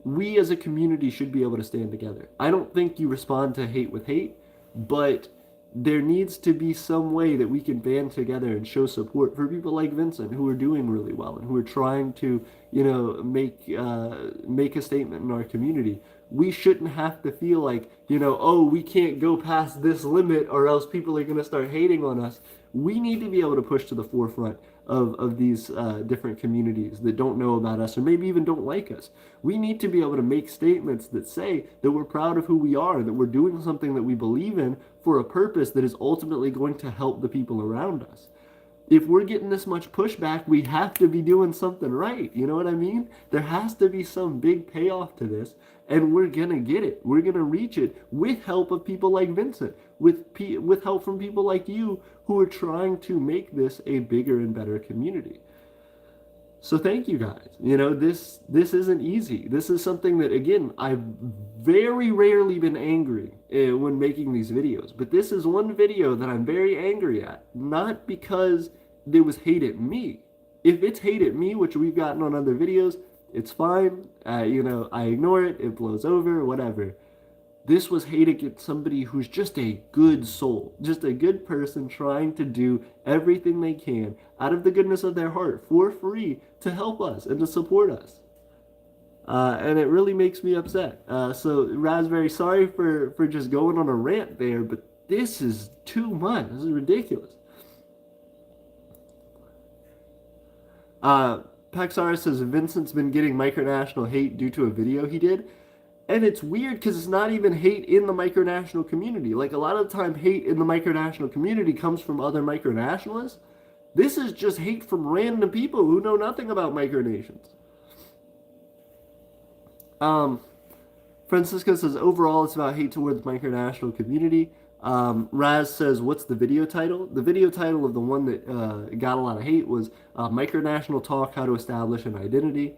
we as a community should be able to stand together. I don't think you respond to hate with hate, but there needs to be some way that we can band together and show support for people like Vincent who are doing really well and who are trying to, make a statement in our community. We shouldn't have to feel like, oh, we can't go past this limit or else people are going to start hating on us. We need to be able to push to the forefront of these different communities that don't know about us or maybe even don't like us. We need to be able to make statements that say that we're proud of who we are, that we're doing something that we believe in for a purpose that is ultimately going to help the people around us. If we're getting this much pushback, we have to be doing something right. You know what I mean? There has to be some big payoff to this, and we're going to get it. We're going to reach it with help of people like Vincent, with help from people like you who are trying to make this a bigger and better community. So thank you guys. This isn't easy. This is something that, again, I've very rarely been angry when making these videos. But this is one video that I'm very angry at. Not because there was hate at me. If it's hate at me, which we've gotten on other videos, it's fine. I ignore it. It blows over, whatever. This was hate against somebody who's just a good soul, just a good person trying to do everything they can out of the goodness of their heart for free to help us and to support us. And it really makes me upset. So Raspberry, sorry for just going on a rant there, but this is too much. This is ridiculous. Paxara says Vincent's been getting micronational hate due to a video he did. And it's weird because it's not even hate in the micronational community. Like, a lot of the time, hate in the micronational community comes from other micronationalists. This is just hate from random people who know nothing about micronations. Francisco says, overall, it's about hate towards the micronational community. Raz says, what's the video title? The video title of the one that got a lot of hate was Micronational Talk, How to Establish an Identity.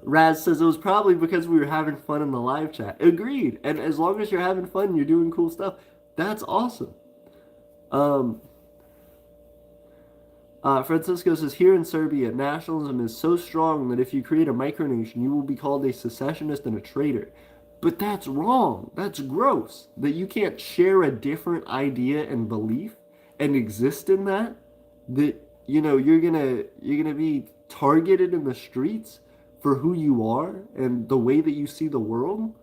Raz says it was probably because we were having fun in the live chat. Agreed. And as long as you're having fun, you're doing cool stuff, that's awesome. Francisco says, here in Serbia, nationalism is so strong that if you create a micronation, you will be called a secessionist and a traitor. But that's wrong. That's gross. That you can't share a different idea and belief and exist in that. That, you're gonna be targeted in the streets for who you are and the way that you see the world.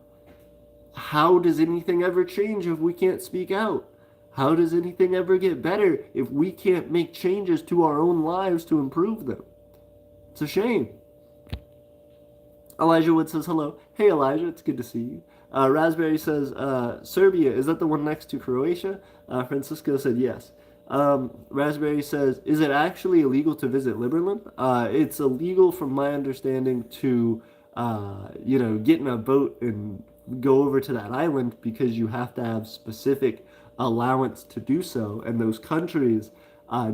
How does anything ever change if we can't speak out? How does anything ever get better if we can't make changes to our own lives to improve them? It's a shame. Elijah Wood says hello. Hey Elijah, it's good to see you. Raspberry says, Serbia, is that the one next to Croatia? Francisco said yes. Raspberry says, is it actually illegal to visit Liberland? It's illegal from my understanding to, get in a boat and go over to that island because you have to have specific allowance to do so. And those countries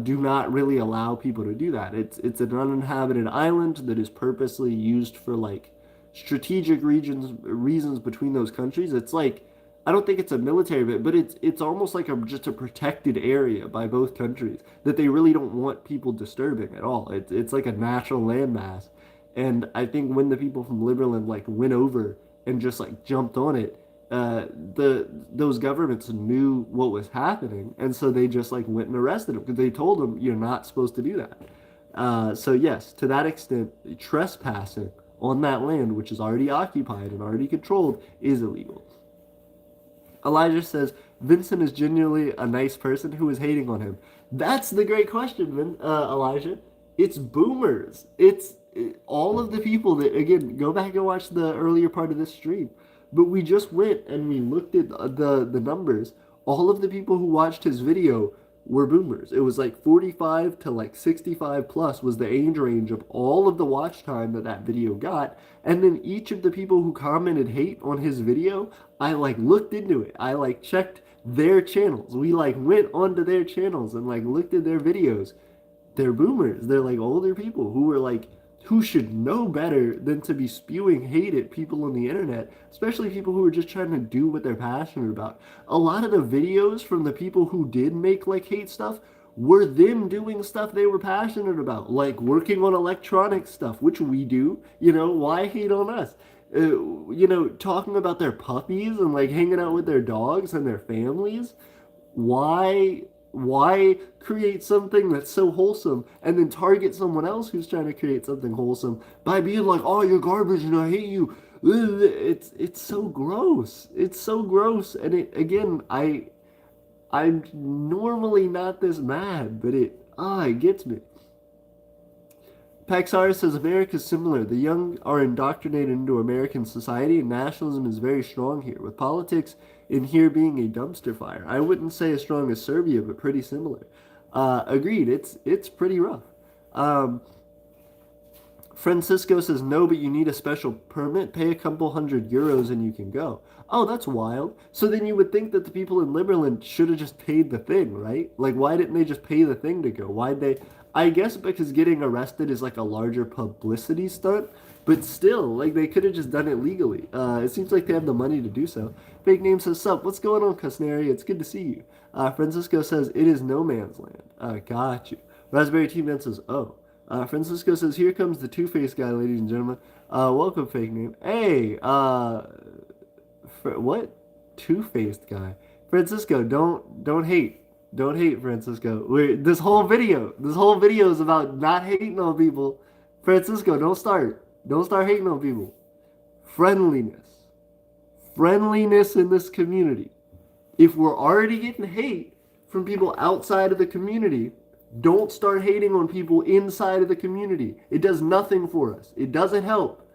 do not really allow people to do that. It's an uninhabited island that is purposely used for like strategic reasons between those countries. It's like, I don't think it's a military bit, but it's almost like just a protected area by both countries that they really don't want people disturbing at all. It's like a natural landmass. And I think when the people from Liberland like went over and just like jumped on it, those governments knew what was happening, and so they just like went and arrested them because they told them you're not supposed to do that. So yes, to that extent, trespassing on that land, which is already occupied and already controlled, is illegal. Elijah says, Vincent is genuinely a nice person. Who is hating on him? That's the great question, Elijah. It's boomers. It's all of the people that, again, go back and watch the earlier part of this stream. But we just went and we looked at the numbers. All of the people who watched his video were boomers. It was like 45 to like 65 plus was the age range of all of the watch time that that video got. And then each of the people who commented hate on his video, I like looked into it. I like checked their channels. We like went onto their channels and like looked at their videos. They're boomers. They're like older people who were like who should know better than to be spewing hate at people on the internet, especially people who are just trying to do what they're passionate about. A lot of the videos from the people who did make like hate stuff were them doing stuff they were passionate about, like working on electronic stuff, which we do. You know, why hate on us? Talking about their puppies and like hanging out with their dogs and their families. Why create something that's so wholesome and then target someone else who's trying to create something wholesome by being like, oh, you're garbage and I hate you? It's so gross. It's so gross. And I'm normally not this mad, but it gets me. Paxar says America's similar. The young are indoctrinated into American society, and nationalism is very strong here, with politics in here being a dumpster fire. I wouldn't say as strong as Serbia, but pretty similar. Agreed. It's pretty rough. Francisco says no, but you need a special permit. Pay a couple €100 and you can go. Oh, that's wild. So then you would think that the people in Liberland should have just paid the thing, right? Like, why didn't they just pay the thing to go? Why'd they? I guess because getting arrested is like a larger publicity stunt, but still, like, they could have just done it legally. It seems like they have the money to do so. Fake name says, sup, what's going on, Cusnary? It's good to see you. Francisco says, it is no man's land. Got you. Raspberry Tea Man says, oh. Francisco says, here comes the two-faced guy, ladies and gentlemen. Welcome, fake name. Hey, what? Two-faced guy. Francisco, don't hate. Don't hate, Francisco. This whole video is about not hating on people. Francisco, don't start. Don't start hating on people. Friendliness. Friendliness in this community. If we're already getting hate from people outside of the community, don't start hating on people inside of the community. It does nothing for us. It doesn't help.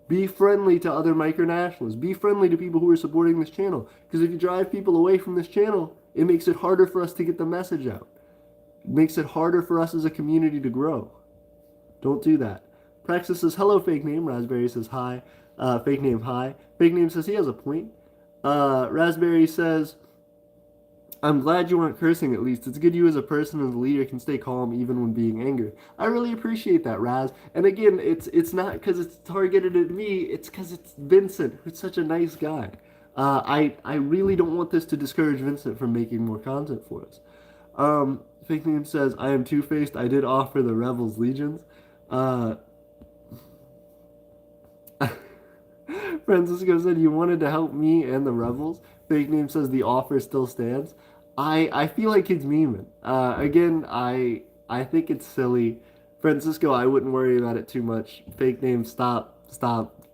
Be friendly to other micronationalists. Be friendly to people who are supporting this channel. Because if you drive people away from this channel, it makes it harder for us to get the message out. It makes it harder for us as a community to grow. Don't do that. Praxis says, hello, fake name. Raspberry says, hi. Fake name, hi. Fake name says he has a point. Raspberry says, I'm glad you weren't cursing at least. It's good you as a person and a leader can stay calm even when being angry. I really appreciate that, Raz. And again, it's not because it's targeted at me. It's because it's Vincent, who's such a nice guy. I really don't want this to discourage Vincent from making more content for us. Fake name says, I am two-faced. I did offer the Rebels legions. Francisco said you wanted to help me and the Rebels. Fake name says the offer still stands. I feel like he's memeing. Again, I think it's silly. Francisco, I wouldn't worry about it too much. Fake name, stop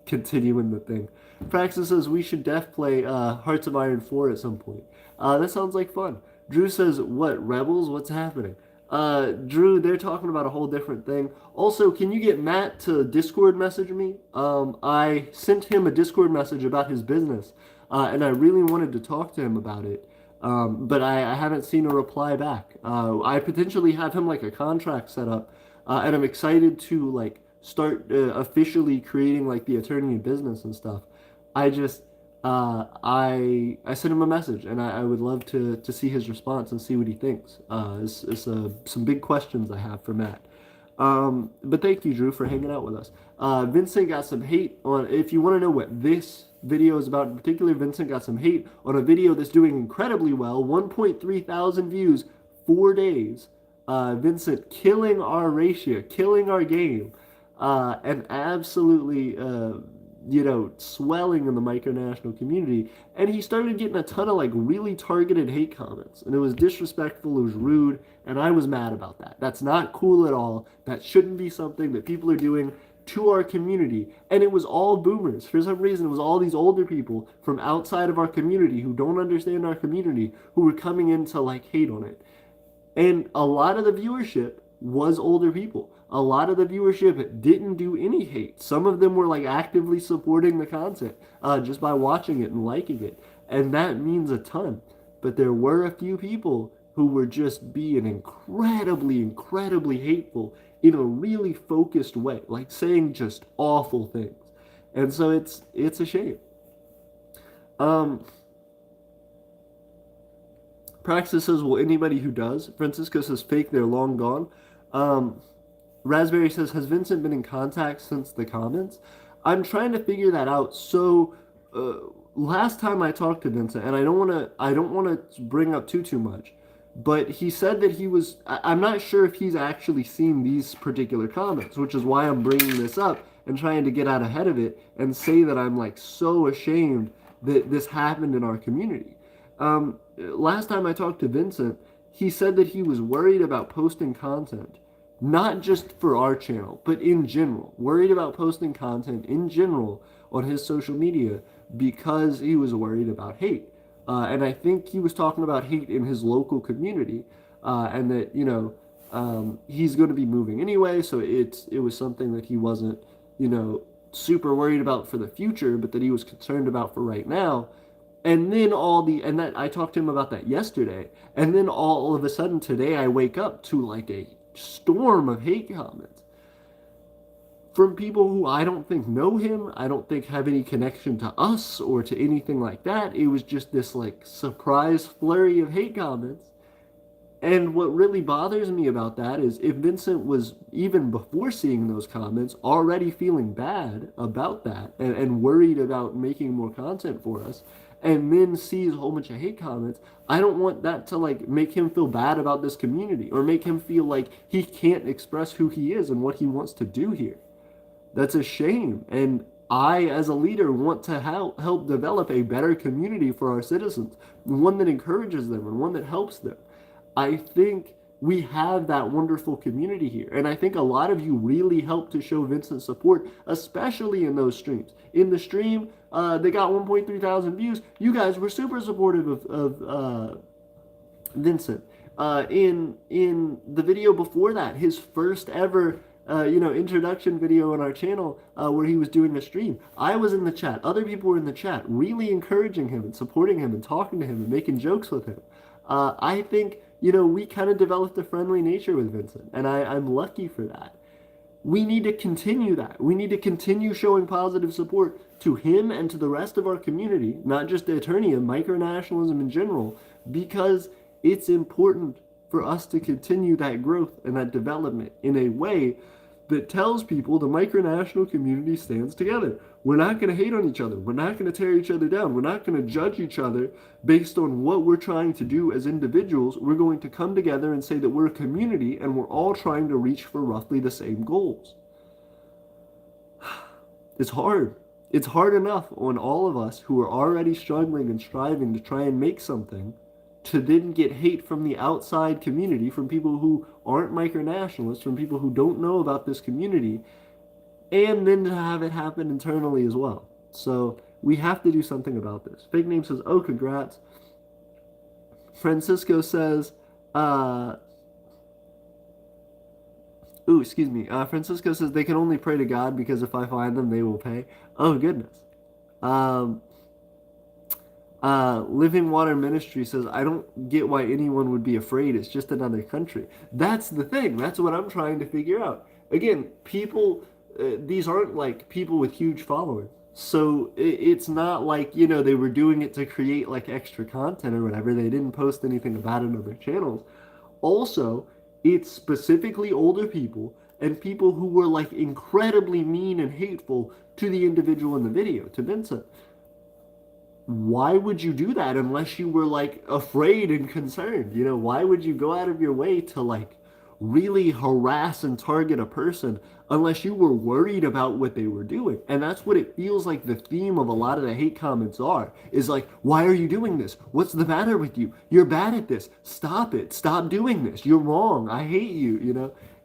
continuing the thing. Praxis says we should play Hearts of Iron 4 at some point. That sounds like fun. Drew says, what, Rebels? What's happening? Drew, they're talking about a whole different thing. Also, can you get Matt to Discord message me? I sent him a Discord message about his business, and I really wanted to talk to him about it. But I haven't seen a reply back. I potentially have him like a contract set up, and I'm excited to like start officially creating like the Aeternia business and stuff. I just I sent him a message, and I would love to see his response and see what he thinks. It's some big questions I have for Matt. But thank you, Drew, for hanging out with us. Vincent got some hate on. If you want to know what this video is about in particular, Vincent got some hate on a video that's doing incredibly well, 1.3 thousand views, 4 days. Vincent killing our ratio, killing our game, and absolutely swelling in the micronational community. And he started getting a ton of like really targeted hate comments, and it was disrespectful, it was rude, and I was mad about that. That's not cool at all. That shouldn't be something that people are doing to our community. And it was all boomers. For some reason, it was all these older people from outside of our community who don't understand our community who were coming in to like hate on it. And a lot of the viewership was older people. A lot of the viewership didn't do any hate. Some of them were like actively supporting the content just by watching it and liking it. And that means a ton. But there were a few people who were just being incredibly hateful in a really focused way, like saying just awful things. And so it's a shame. Um, Praxis says, well, anybody who does. Francisco says, fake, they're long gone. Um, Raspberry says, has Vincent been in contact since the comments? I'm trying to figure that out. So, last time I talked to Vincent, and I don't want to bring up too much, but he said that he was. I'm not sure if he's actually seen these particular comments, which is why I'm bringing this up and trying to get out ahead of it and say that I'm like so ashamed that this happened in our community. Last time I talked to Vincent, he said that he was worried about posting content, not just for our channel, but in general, worried about posting content in general on his social media because he was worried about hate. And I think he was talking about hate in his local community, and that, he's going to be moving anyway, so it was something that he wasn't, super worried about for the future, but that he was concerned about for right now. And then and that I talked to him about that yesterday, and then all of a sudden today I wake up to like a storm of hate comments from people who I don't think know him, I don't think have any connection to us or to anything like that. It was just this like surprise flurry of hate comments. And what really bothers me about that is if Vincent was, even before seeing those comments, already feeling bad about that and worried about making more content for us, and then sees a whole bunch of hate comments, I don't want that to like make him feel bad about this community or make him feel like he can't express who he is and what he wants to do here. That's a shame. And I, as a leader, want to help develop a better community for our citizens, one that encourages them and one that helps them. I think we have that wonderful community here. And I think a lot of you really helped to show Vincent support, especially in those streams. In the stream, they got 1.3 thousand views. You guys were super supportive of Vincent. In the video before that, his first ever introduction video on our channel where he was doing a stream. I was in the chat. Other people were in the chat, really encouraging him and supporting him and talking to him and making jokes with him. I think, we kind of developed a friendly nature with Vincent, and I'm lucky for that. We need to continue that. We need to continue showing positive support to him and to the rest of our community, not just Aeternia, micronationalism in general, because it's important for us to continue that growth and that development in a way that tells people the micronational community stands together. We're not going to hate on each other. We're not going to tear each other down. We're not going to judge each other based on what we're trying to do as individuals. We're going to come together and say that we're a community and we're all trying to reach for roughly the same goals. It's hard. It's hard enough on all of us who are already struggling and striving to try and make something to then get hate from the outside community, from people who aren't micronationalists, from people who don't know about this community, and then to have it happen internally as well. So we have to do something about this. Fake Name says, oh, congrats. Francisco says, Francisco says they can only pray to God because if I find them, they will pay. Oh, goodness. Living Water Ministry says, I don't get why anyone would be afraid. It's just another country. That's the thing. That's what I'm trying to figure out. Again, people, these aren't like people with huge followers. So it's not like, they were doing it to create like extra content or whatever. They didn't post anything about it on their channels. Also, it's specifically older people and people who were like incredibly mean and hateful to the individual in the video, to Vincent. Why would you do that unless you were like afraid and concerned? Why would you go out of your way to like really harass and target a person unless you were worried about what they were doing? And that's what it feels like the theme of a lot of the hate comments is like, why are you doing this? What's the matter with you? You're bad at this. Stop it. Stop doing this. You're wrong. I hate you.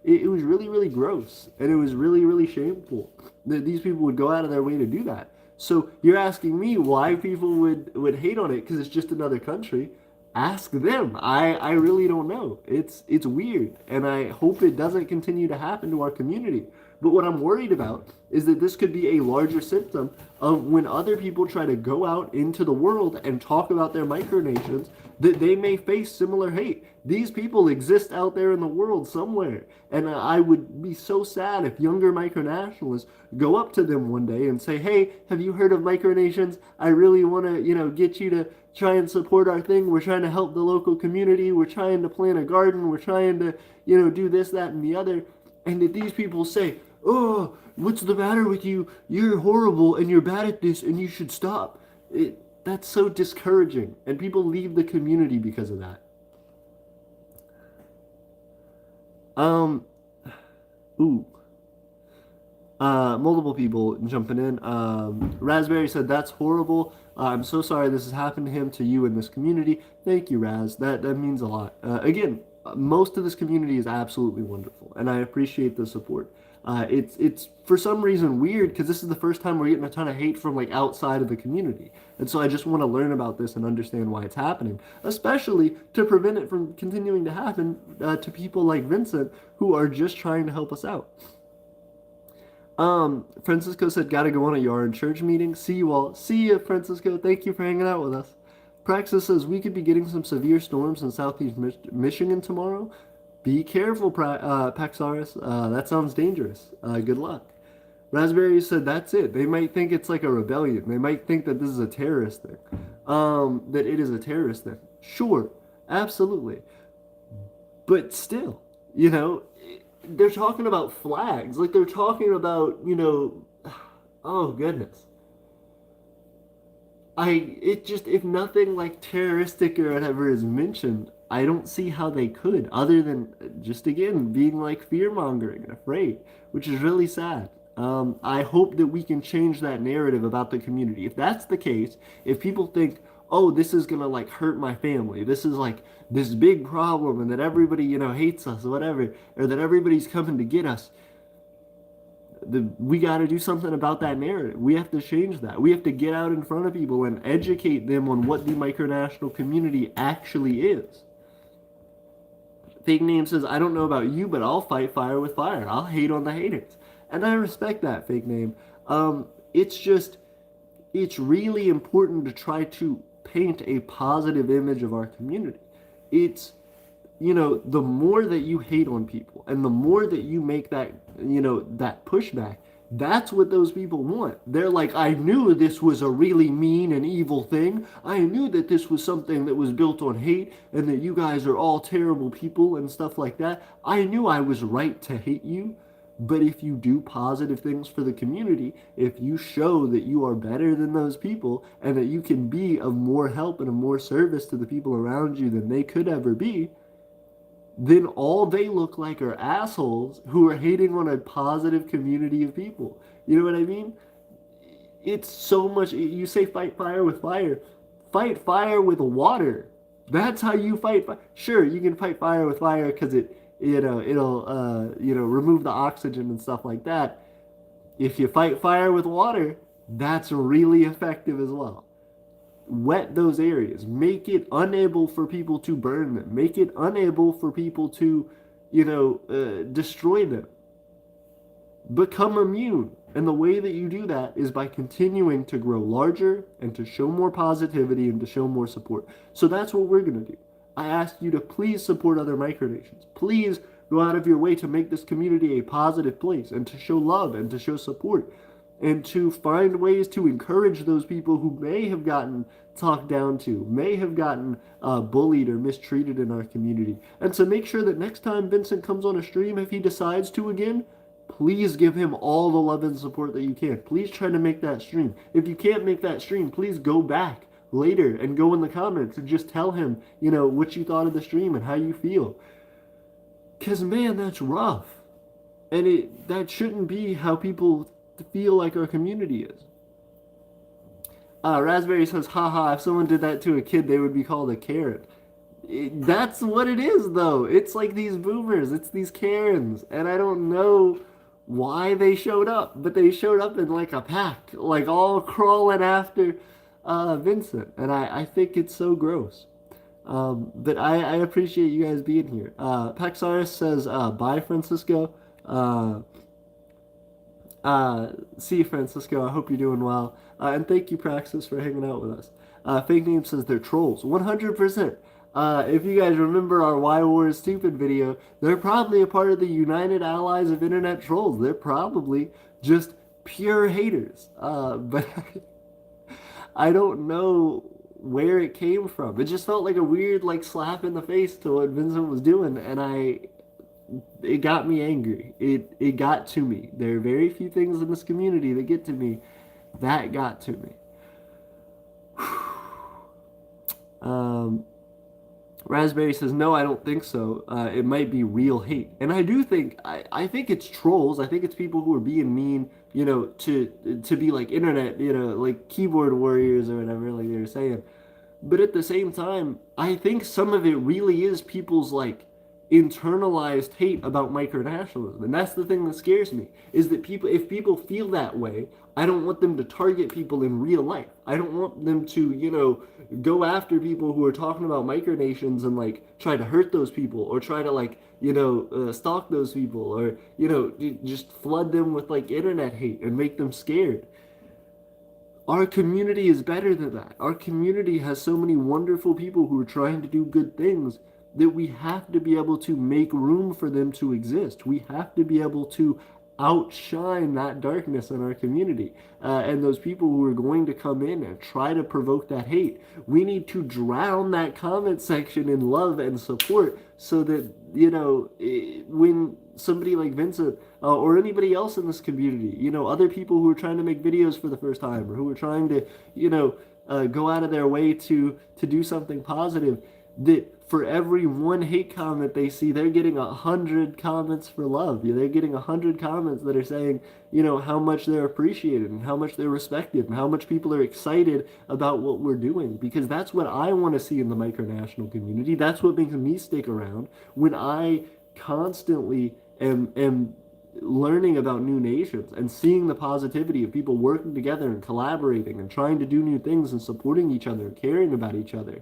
It was really, really gross. And it was really, really shameful that these people would go out of their way to do that. So you're asking me why people would hate on it because it's just another country. Ask them. I really don't know. It's weird, and I hope it doesn't continue to happen to our community. But what I'm worried about is that this could be a larger symptom of when other people try to go out into the world and talk about their micronations, that they may face similar hate. These people exist out there in the world somewhere. And I would be so sad if younger micronationalists go up to them one day and say, hey, have you heard of micronations? I really want to, get you to try and support our thing. We're trying to help the local community. We're trying to plant a garden. We're trying to, do this, that, and the other. And that these people say, oh, what's the matter with you? You're horrible and you're bad at this and you should stop. That's so discouraging. And people leave the community because of that. Um, ooh. Multiple people jumping in. Raspberry said, that's horrible. I'm so sorry this has happened to him, to you, in this community. Thank you, Raz. That means a lot. Again, most of this community is absolutely wonderful, and I appreciate the support. It's for some reason weird because this is the first time we're getting a ton of hate from like outside of the community, and so I just want to learn about this and understand why it's happening, especially to prevent it from continuing to happen to people like Vincent who are just trying to help us out. Francisco said, gotta go on a yard church meeting. See you all. See ya, Francisco. Thank you for hanging out with us. Praxis says, we could be getting some severe storms in southeast Michigan tomorrow. Be careful, Paxaris. That sounds dangerous. Good luck. Raspberry said, that's it. They might think it's like a rebellion. They might think that this is a terrorist thing. That it is a terrorist thing. Sure, absolutely. But still, they're talking about flags. Like they're talking about, oh goodness. If nothing like terroristic or whatever is mentioned, I don't see how they could, other than just again being like fear mongering and afraid, which is really sad. I hope that we can change that narrative about the community. If that's the case, if people think, oh, this is gonna like hurt my family, this is like this big problem, and that everybody, hates us or whatever, or that everybody's coming to get us, we got to do something about that narrative. We have to change that. We have to get out in front of people and educate them on what the micronational community actually is. Fake Name says, I don't know about you, but I'll fight fire with fire. I'll hate on the haters. And I respect that, Fake Name. It's really important to try to paint a positive image of our community. It's, the more that you hate on people and the more that you make that, that pushback, that's what those people want. They're like, I knew this was a really mean and evil thing. I knew that this was something that was built on hate and that you guys are all terrible people and stuff like that. I knew I was right to hate you. But if you do positive things for the community, if you show that you are better than those people and that you can be of more help and of more service to the people around you than they could ever be, then all they look like are assholes who are hating on a positive community of people. You know what I mean? It's so much. You say fight fire with fire. Fight fire with water. That's how you fight fire. Sure, you can fight fire with fire because it'll remove the oxygen and stuff like that. If you fight fire with water, that's really effective as well. Wet those areas. Make it unable for people to burn them. Make it unable for people to, destroy them. Become immune. And the way that you do that is by continuing to grow larger and to show more positivity and to show more support. So that's what we're going to do. I ask you to please support other micronations. Please go out of your way to make this community a positive place and to show love and to show support and to find ways to encourage those people who may have gotten talked down to, may have gotten bullied or mistreated in our community. And to make sure that next time Vincent comes on a stream, if he decides to again, please give him all the love and support that you can. Please try to make that stream. If you can't make that stream, please go back later and go in the comments and just tell him, what you thought of the stream and how you feel. Because, man, that's rough. And that shouldn't be how people feel like our community is. Raspberry says, haha, if someone did that to a kid, they would be called a Karen. That's what it is, though. It's like these boomers. It's these Karens. And I don't know why they showed up, but they showed up in like a pack, like all crawling after Vincent. And I think it's so gross. But I appreciate you guys being here. Paxaris says, bye, Francisco. See you, Francisco. I hope you're doing well. And thank you, Praxis, for hanging out with us. Fake Name says they're trolls. 100%. If you guys remember our Why War is Stupid video, they're probably a part of the United Allies of Internet Trolls. They're probably just pure haters. But I don't know where it came from. It just felt like a weird like slap in the face to what Vincent was doing, and it got me angry. It got to me. There are very few things in this community that get to me. That got to me. um, Raspberry says, no, I don't think so. It might be real hate. And I do think, I think it's trolls. I think it's people who are being mean, to be like internet, like keyboard warriors or whatever, like they were saying. But at the same time, I think some of it really is people's like internalized hate about micronationalism. And that's the thing that scares me, is that if people feel that way, I don't want them to target people in real life. I don't want them to, go after people who are talking about micronations and like try to hurt those people or try to like, stalk those people or, just flood them with like internet hate and make them scared. Our community is better than that. Our community has so many wonderful people who are trying to do good things that we have to be able to make room for them to exist. We have to be able to outshine that darkness in our community. And those people who are going to come in and try to provoke that hate, we need to drown that comment section in love and support so that, when somebody like Vincent or anybody else in this community, other people who are trying to make videos for the first time or who are trying to, go out of their way to do something positive, that for every one hate comment they see, they're getting 100 comments for love. They're getting 100 comments that are saying, how much they're appreciated and how much they're respected and how much people are excited about what we're doing. Because that's what I want to see in the micronational community. That's what makes me stick around when I constantly am learning about new nations and seeing the positivity of people working together and collaborating and trying to do new things and supporting each other and caring about each other.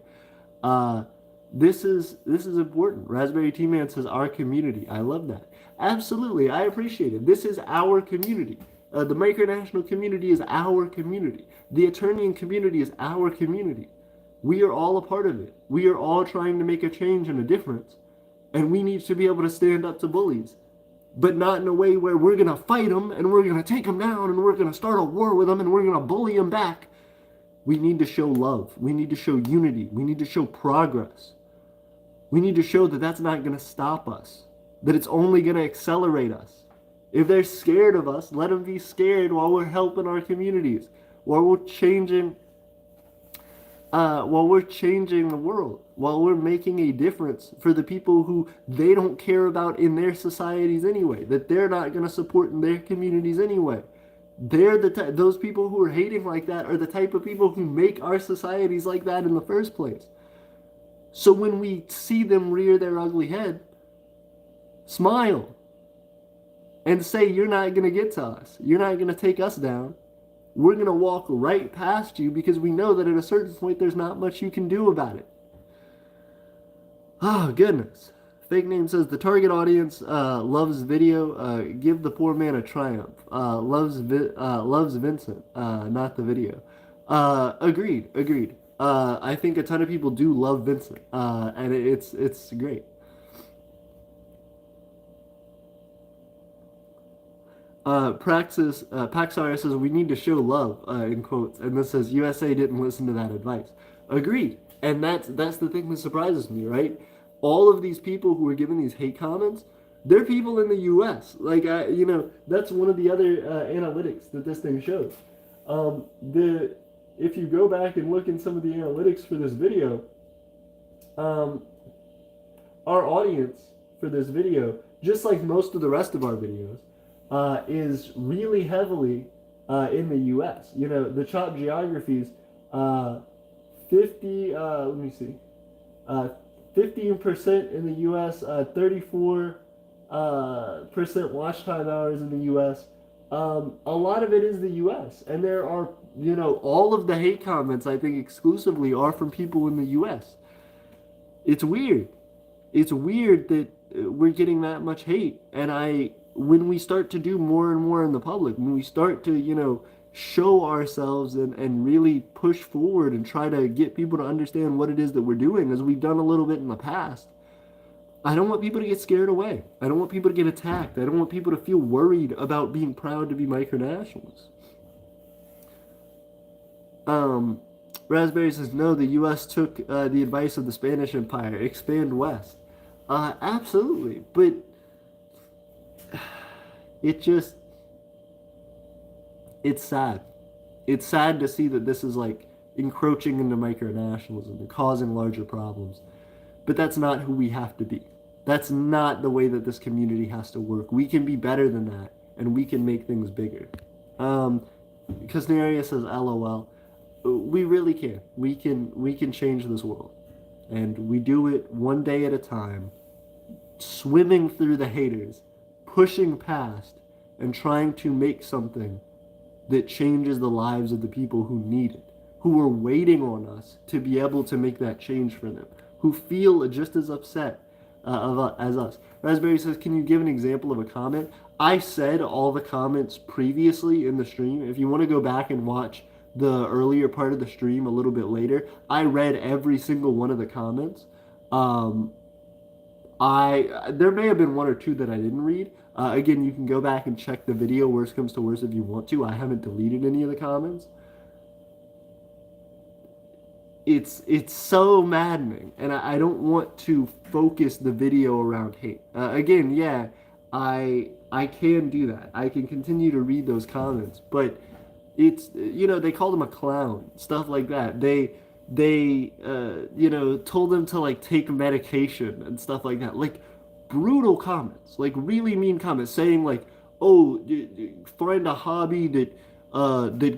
This is important. Raspberry T-Man says our community. I love that. Absolutely, I appreciate it. This is our community. The micronational community is our community. The Aeternian community is our community. We are all a part of it. We are all trying to make a change and a difference. And we need to be able to stand up to bullies. But not in a way where we're going to fight them and we're going to take them down and we're going to start a war with them and we're going to bully them back. We need to show love. We need to show unity. We need to show progress. We need to show that that's not going to stop us, that it's only going to accelerate us. If they're scared of us, let them be scared while we're helping our communities, while we're changing the world, while we're making a difference for the people who they don't care about in their societies anyway, that they're not going to support in their communities anyway. Those people who are hating like that are the type of people who make our societies like that in the first place. So when we see them rear their ugly head, smile and say, you're not going to get to us. You're not going to take us down. We're going to walk right past you because we know that at a certain point there's not much you can do about it. Oh, goodness. Fake Name says the target audience loves video. Give the poor man a triumph. Loves Vincent, not the video. Agreed. I think a ton of people do love Vincent, and it's great. Paxar says we need to show love in quotes, and this says USA didn't listen to that advice. Agreed, and that's the thing that surprises me, right? All of these people who are giving these hate comments, they're people in the U.S. Like that's one of the other analytics that this thing shows. If you go back and look in some of the analytics for this video, our audience for this video, just like most of the rest of our videos, is really heavily in the U.S. The top geographies, 15% in the U.S., 34% watch time hours in the U.S. A lot of it is the U.S. And there are, all of the hate comments, I think, exclusively are from people in the U.S. It's weird. It's weird that we're getting that much hate. And I when we start to do more and more in the public, when we start to, show ourselves and really push forward and try to get people to understand what it is that we're doing, as we've done a little bit in the past, I don't want people to get scared away. I don't want people to get attacked. I don't want people to feel worried about being proud to be micronationalists. Raspberry says, no, the U.S. took the advice of the Spanish Empire, expand west. Absolutely, but it's sad. It's sad to see that this is like encroaching into micronationalism and causing larger problems. But that's not who we have to be. That's not the way that this community has to work. We can be better than that, and we can make things bigger. Cusnaria says, LOL. We really can. We can change this world. And we do it one day at a time, swimming through the haters, pushing past, and trying to make something that changes the lives of the people who need it, who are waiting on us to be able to make that change for them, who feel just as upset as us. Raspberry says, can you give an example of a comment? I said all the comments previously in the stream. If you want to go back and watch the earlier part of the stream a little bit later, I read every single one of the comments. There may have been one or two that I didn't read. Again, you can go back and check the video, worst comes to worst, if you want to. I haven't deleted any of the comments. It's so maddening, and I don't want to focus the video around hate. Again, yeah, I can do that. I can continue to read those comments, but it's, they called him a clown, stuff like that. They told him to like take medication and stuff like that. Like brutal comments, like really mean comments, saying like, oh, find a hobby that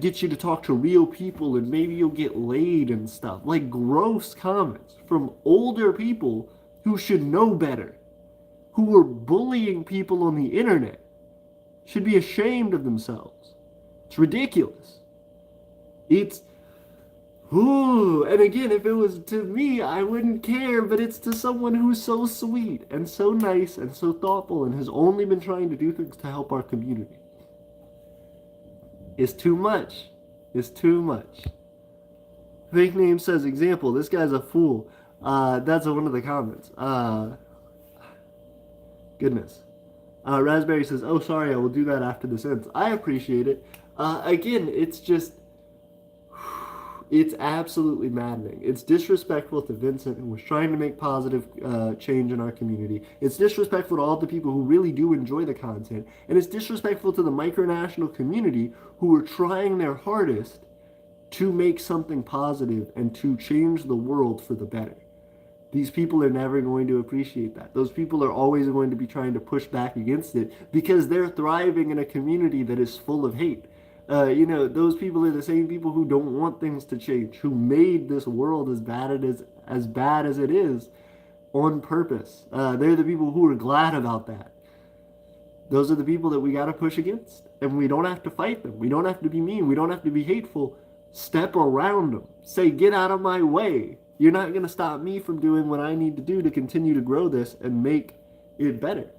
gets you to talk to real people and maybe you'll get laid and stuff. Like gross comments from older people who should know better, who are bullying people on the internet, should be ashamed of themselves. It's ridiculous. And again, if it was to me, I wouldn't care, but it's to someone who's so sweet and so nice and so thoughtful and has only been trying to do things to help our community. It's too much. It's too much. Fake name says, example, this guy's a fool. That's one of the comments. Goodness. Raspberry says, oh, sorry, I will do that after this ends. I appreciate it. Again, it's absolutely maddening. It's disrespectful to Vincent, who was trying to make positive change in our community. It's disrespectful to all the people who really do enjoy the content. And it's disrespectful to the micronational community who are trying their hardest to make something positive and to change the world for the better. These people are never going to appreciate that. Those people are always going to be trying to push back against it because they're thriving in a community that is full of hate. Those people are the same people who don't want things to change, who made this world as bad as it is on purpose. They're the people who are glad about that. Those are the people that we got to push against, and we don't have to fight them. We don't have to be mean. We don't have to be hateful. Step around them. Say, get out of my way. You're not going to stop me from doing what I need to do to continue to grow this and make it better.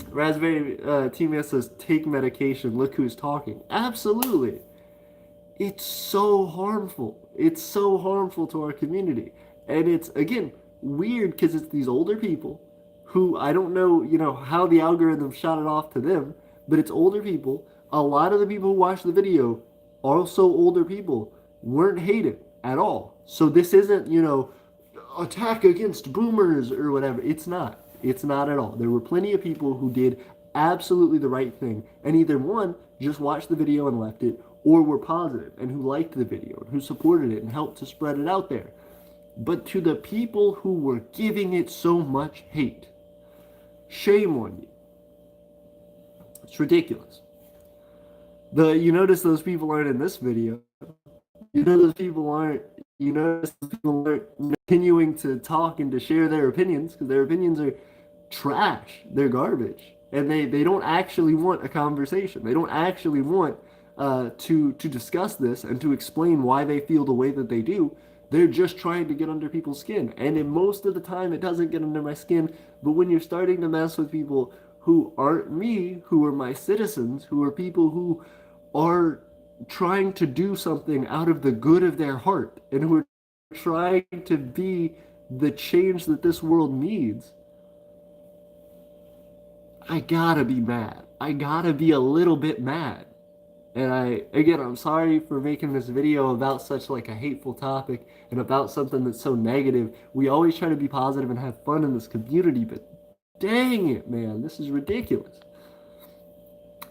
Raspberry Team says, take medication. Look who's talking. Absolutely. It's so harmful. It's so harmful to our community. And it's, again, weird because it's these older people who, I don't know, how the algorithm shot it off to them, but it's older people. A lot of the people who watched the video, also older people, weren't hated at all. So this isn't, attack against boomers or whatever. It's not. It's not at all. There were plenty of people who did absolutely the right thing, and either one, just watched the video and left it, or were positive and who liked the video and who supported it and helped to spread it out there. But to the people who were giving it so much hate, shame on you. It's ridiculous. You notice those people aren't in this video. You notice those people aren't continuing to talk and to share their opinions, because their opinions are trash. They're garbage. And they don't actually want a conversation. They don't actually want to discuss this and to explain why they feel the way that they do. They're just trying to get under people's skin. And in most of the time, it doesn't get under my skin. But when you're starting to mess with people who aren't me, who are my citizens, who are people who are trying to do something out of the good of their heart and who are trying to be the change that this world needs, I gotta be mad. I gotta be a little bit mad. And again, I'm sorry for making this video about such like a hateful topic and about something that's so negative. We always try to be positive and have fun in this community, but dang it, man, this is ridiculous.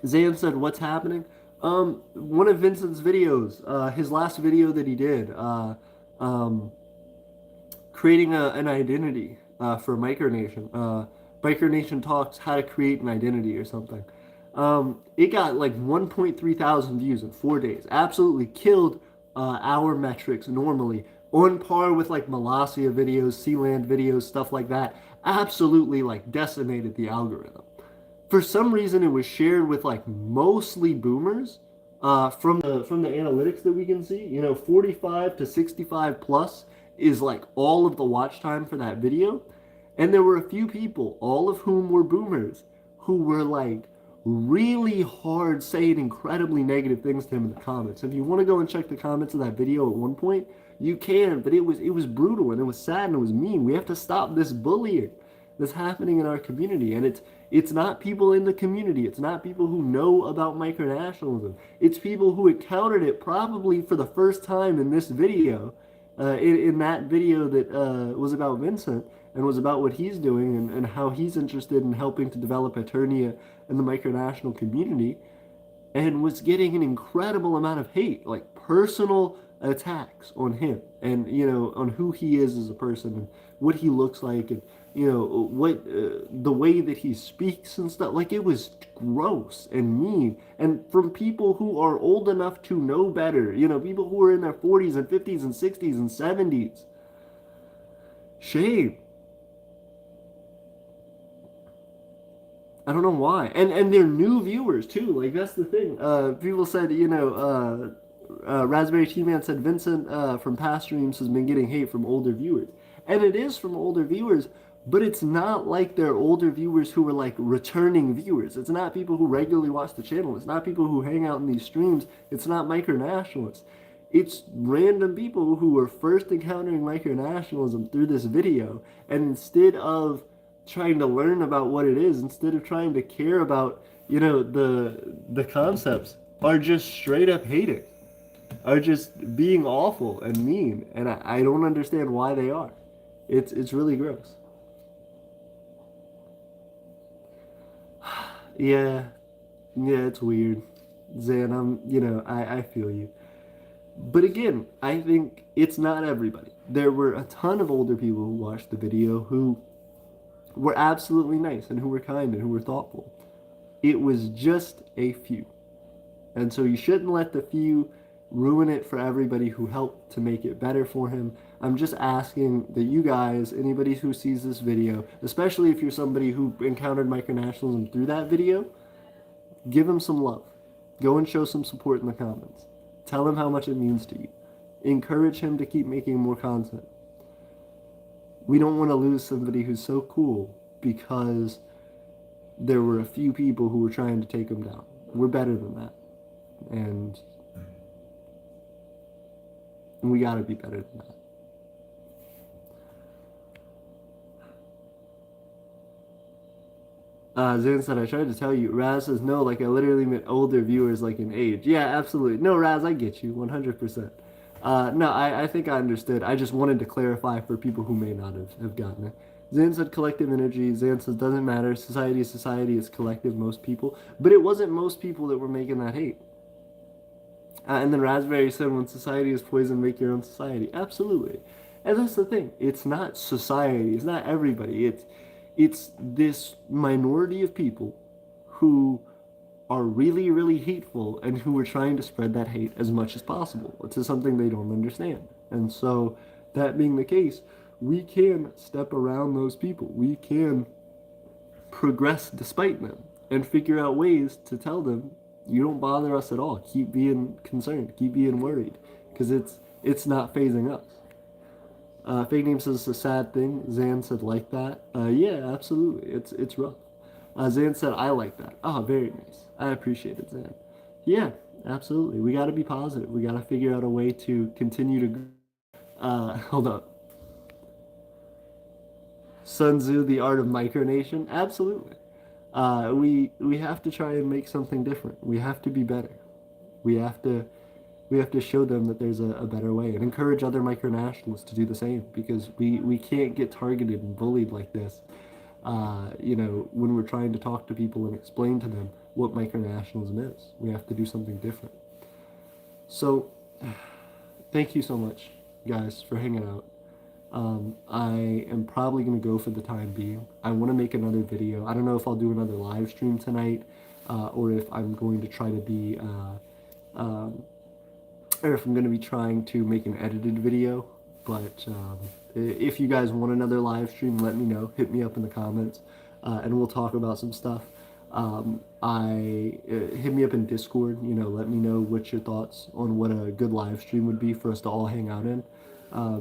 Zan said, "What's happening?" One of Vincent's videos, his last video that he did, um, creating an identity for Micronation. Micronation talks how to create an identity or something. It got like 1.3 thousand views in 4 days. Absolutely killed our metrics normally. On par with like Molossia videos, Sealand videos, stuff like that. Absolutely like decimated the algorithm. For some reason, it was shared with like mostly boomers. From the analytics that we can see, 45 to 65 plus is like all of the watch time for that video. And there were a few people, all of whom were boomers, who were like really hard saying incredibly negative things to him in the comments. If you want to go and check the comments of that video at one point, you can, but it was brutal and it was sad and it was mean. We have to stop this bullying that's happening in our community. And it's not people in the community. It's not people who know about micronationalism. It's people who encountered it probably for the first time in this video, in that video that was about Vincent and was about what he's doing and how he's interested in helping to develop Aeternia and the micronational community, and was getting an incredible amount of hate, like personal attacks on him and on who he is as a person and what he looks like and what the way that he speaks and stuff. Like, it was gross and mean, and from people who are old enough to know better, people who are in their 40s and 50s and 60s and 70s. Shame. I don't know why. And they're new viewers too. Like, that's the thing. People said, Raspberry T-Man said Vincent from past streams has been getting hate from older viewers. And it is from older viewers, but it's not like they're older viewers who are like returning viewers. It's not people who regularly watch the channel. It's not people who hang out in these streams. It's not micronationalists. It's random people who are first encountering micronationalism through this video, and instead of trying to learn about what it is, instead of trying to care about the concepts, are just straight up hating, are just being awful and mean, and I don't understand why they are. It's really gross. Yeah, it's weird, Zan. I feel you. But again, I think it's not everybody. There were a ton of older people who watched the video who were absolutely nice and who were kind and who were thoughtful. It was just a few. And so you shouldn't let the few ruin it for everybody who helped to make it better for him. I'm just asking that you guys, anybody who sees this video, especially if you're somebody who encountered micronationalism through that video, give him some love. Go and show some support in the comments. Tell him how much it means to you. Encourage him to keep making more content. We don't want to lose somebody who's so cool because there were a few people who were trying to take him down. We're better than that. And we gotta be better than that. Zan said, I tried to tell you. Raz says, no, like I literally meant older viewers like in age. Yeah, absolutely. No, Raz, I get you, 100%. No, I think I understood. I just wanted to clarify for people who may not have gotten it. Zan said collective energy. Zan says, doesn't matter. Society is society. It's collective, most people. But it wasn't most people that were making that hate. And then Raspberry said, when society is poison, make your own society. Absolutely. And that's the thing. It's not society. It's not everybody. It's this minority of people who are really, really hateful and who are trying to spread that hate as much as possible. It's something they don't understand. And so, that being the case, we can step around those people. We can progress despite them and figure out ways to tell them, you don't bother us at all. Keep being concerned. Keep being worried. Because it's not phasing us. Fake Name says it's a sad thing. Zan said like that. Yeah, absolutely. It's rough. Zan said, I like that. Oh, very nice. I appreciate it, Zan. Yeah, absolutely. We got to be positive. We got to figure out a way to continue to. Hold up. Sun Tzu, The Art of Micronation. Absolutely. We have to try and make something different. We have to be better. We have to we have to show them that there's a better way and encourage other micronationalists to do the same because we can't get targeted and bullied like this. When we're trying to talk to people and explain to them what micronationalism is, we have to do something different. So, thank you so much, guys, for hanging out. I am probably going to go for the time being. I want to make another video. I don't know if I'll do another live stream tonight or if I'm going to try to be, or if I'm going to be trying to make an edited video. But if you guys want another live stream, let me know. Hit me up in the comments and we'll talk about some stuff. Hit me up in Discord, let me know what's your thoughts on what a good live stream would be for us to all hang out in.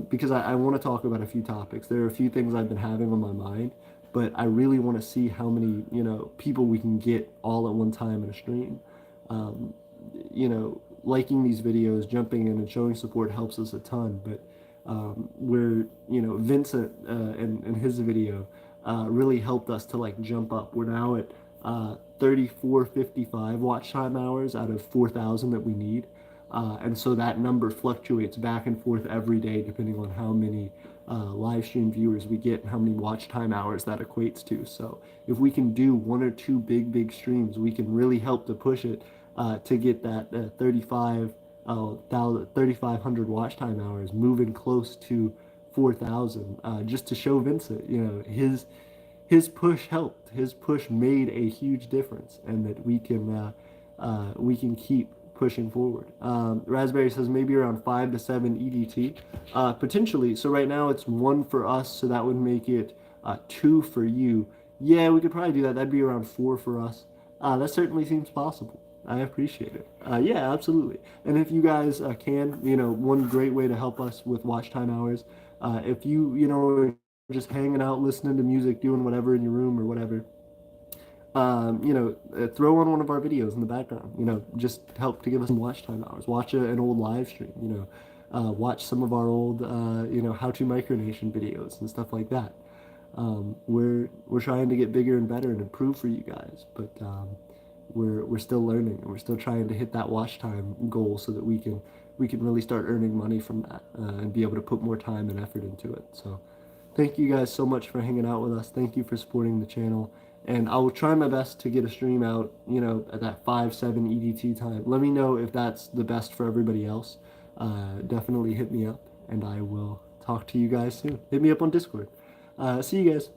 Because I want to talk about a few topics. There are a few things I've been having on my mind, but I really want to see how many, people we can get all at one time in a stream. Liking these videos, jumping in and showing support helps us a ton, but Vincent in his video really helped us to like jump up. We're now at 3455 watch time hours out of 4,000 that we need. And so that number fluctuates back and forth every day depending on how many live stream viewers we get and how many watch time hours that equates to. So if we can do one or two big streams, we can really help to push it to get that 3,500 watch time hours moving close to 4,000 just to show Vincent, his push helped. His push made a huge difference, and that we can keep pushing forward. Raspberry says maybe around 5 to 7 EDT, potentially. So right now it's 1 for us, so that would make it 2 for you. Yeah, we could probably do that. That'd be around 4 for us. That certainly seems possible. I appreciate it. Yeah, absolutely. And if you guys can, one great way to help us with watch time hours, if you just hanging out, listening to music, doing whatever in your room or whatever, throw on one of our videos in the background, just help to give us some watch time hours. Watch an old live stream, watch some of our old, how-to micronation videos and stuff like that. We're trying to get bigger and better and improve for you guys, but we're still learning and we're still trying to hit that watch time goal so that we can really start earning money from that and be able to put more time and effort into it. So thank you guys so much for hanging out with us. Thank you for supporting the channel. And I will try my best to get a stream out, at that 5-7 EDT time. Let me know if that's the best for everybody else. Definitely hit me up, and I will talk to you guys soon. Hit me up on Discord. See you guys.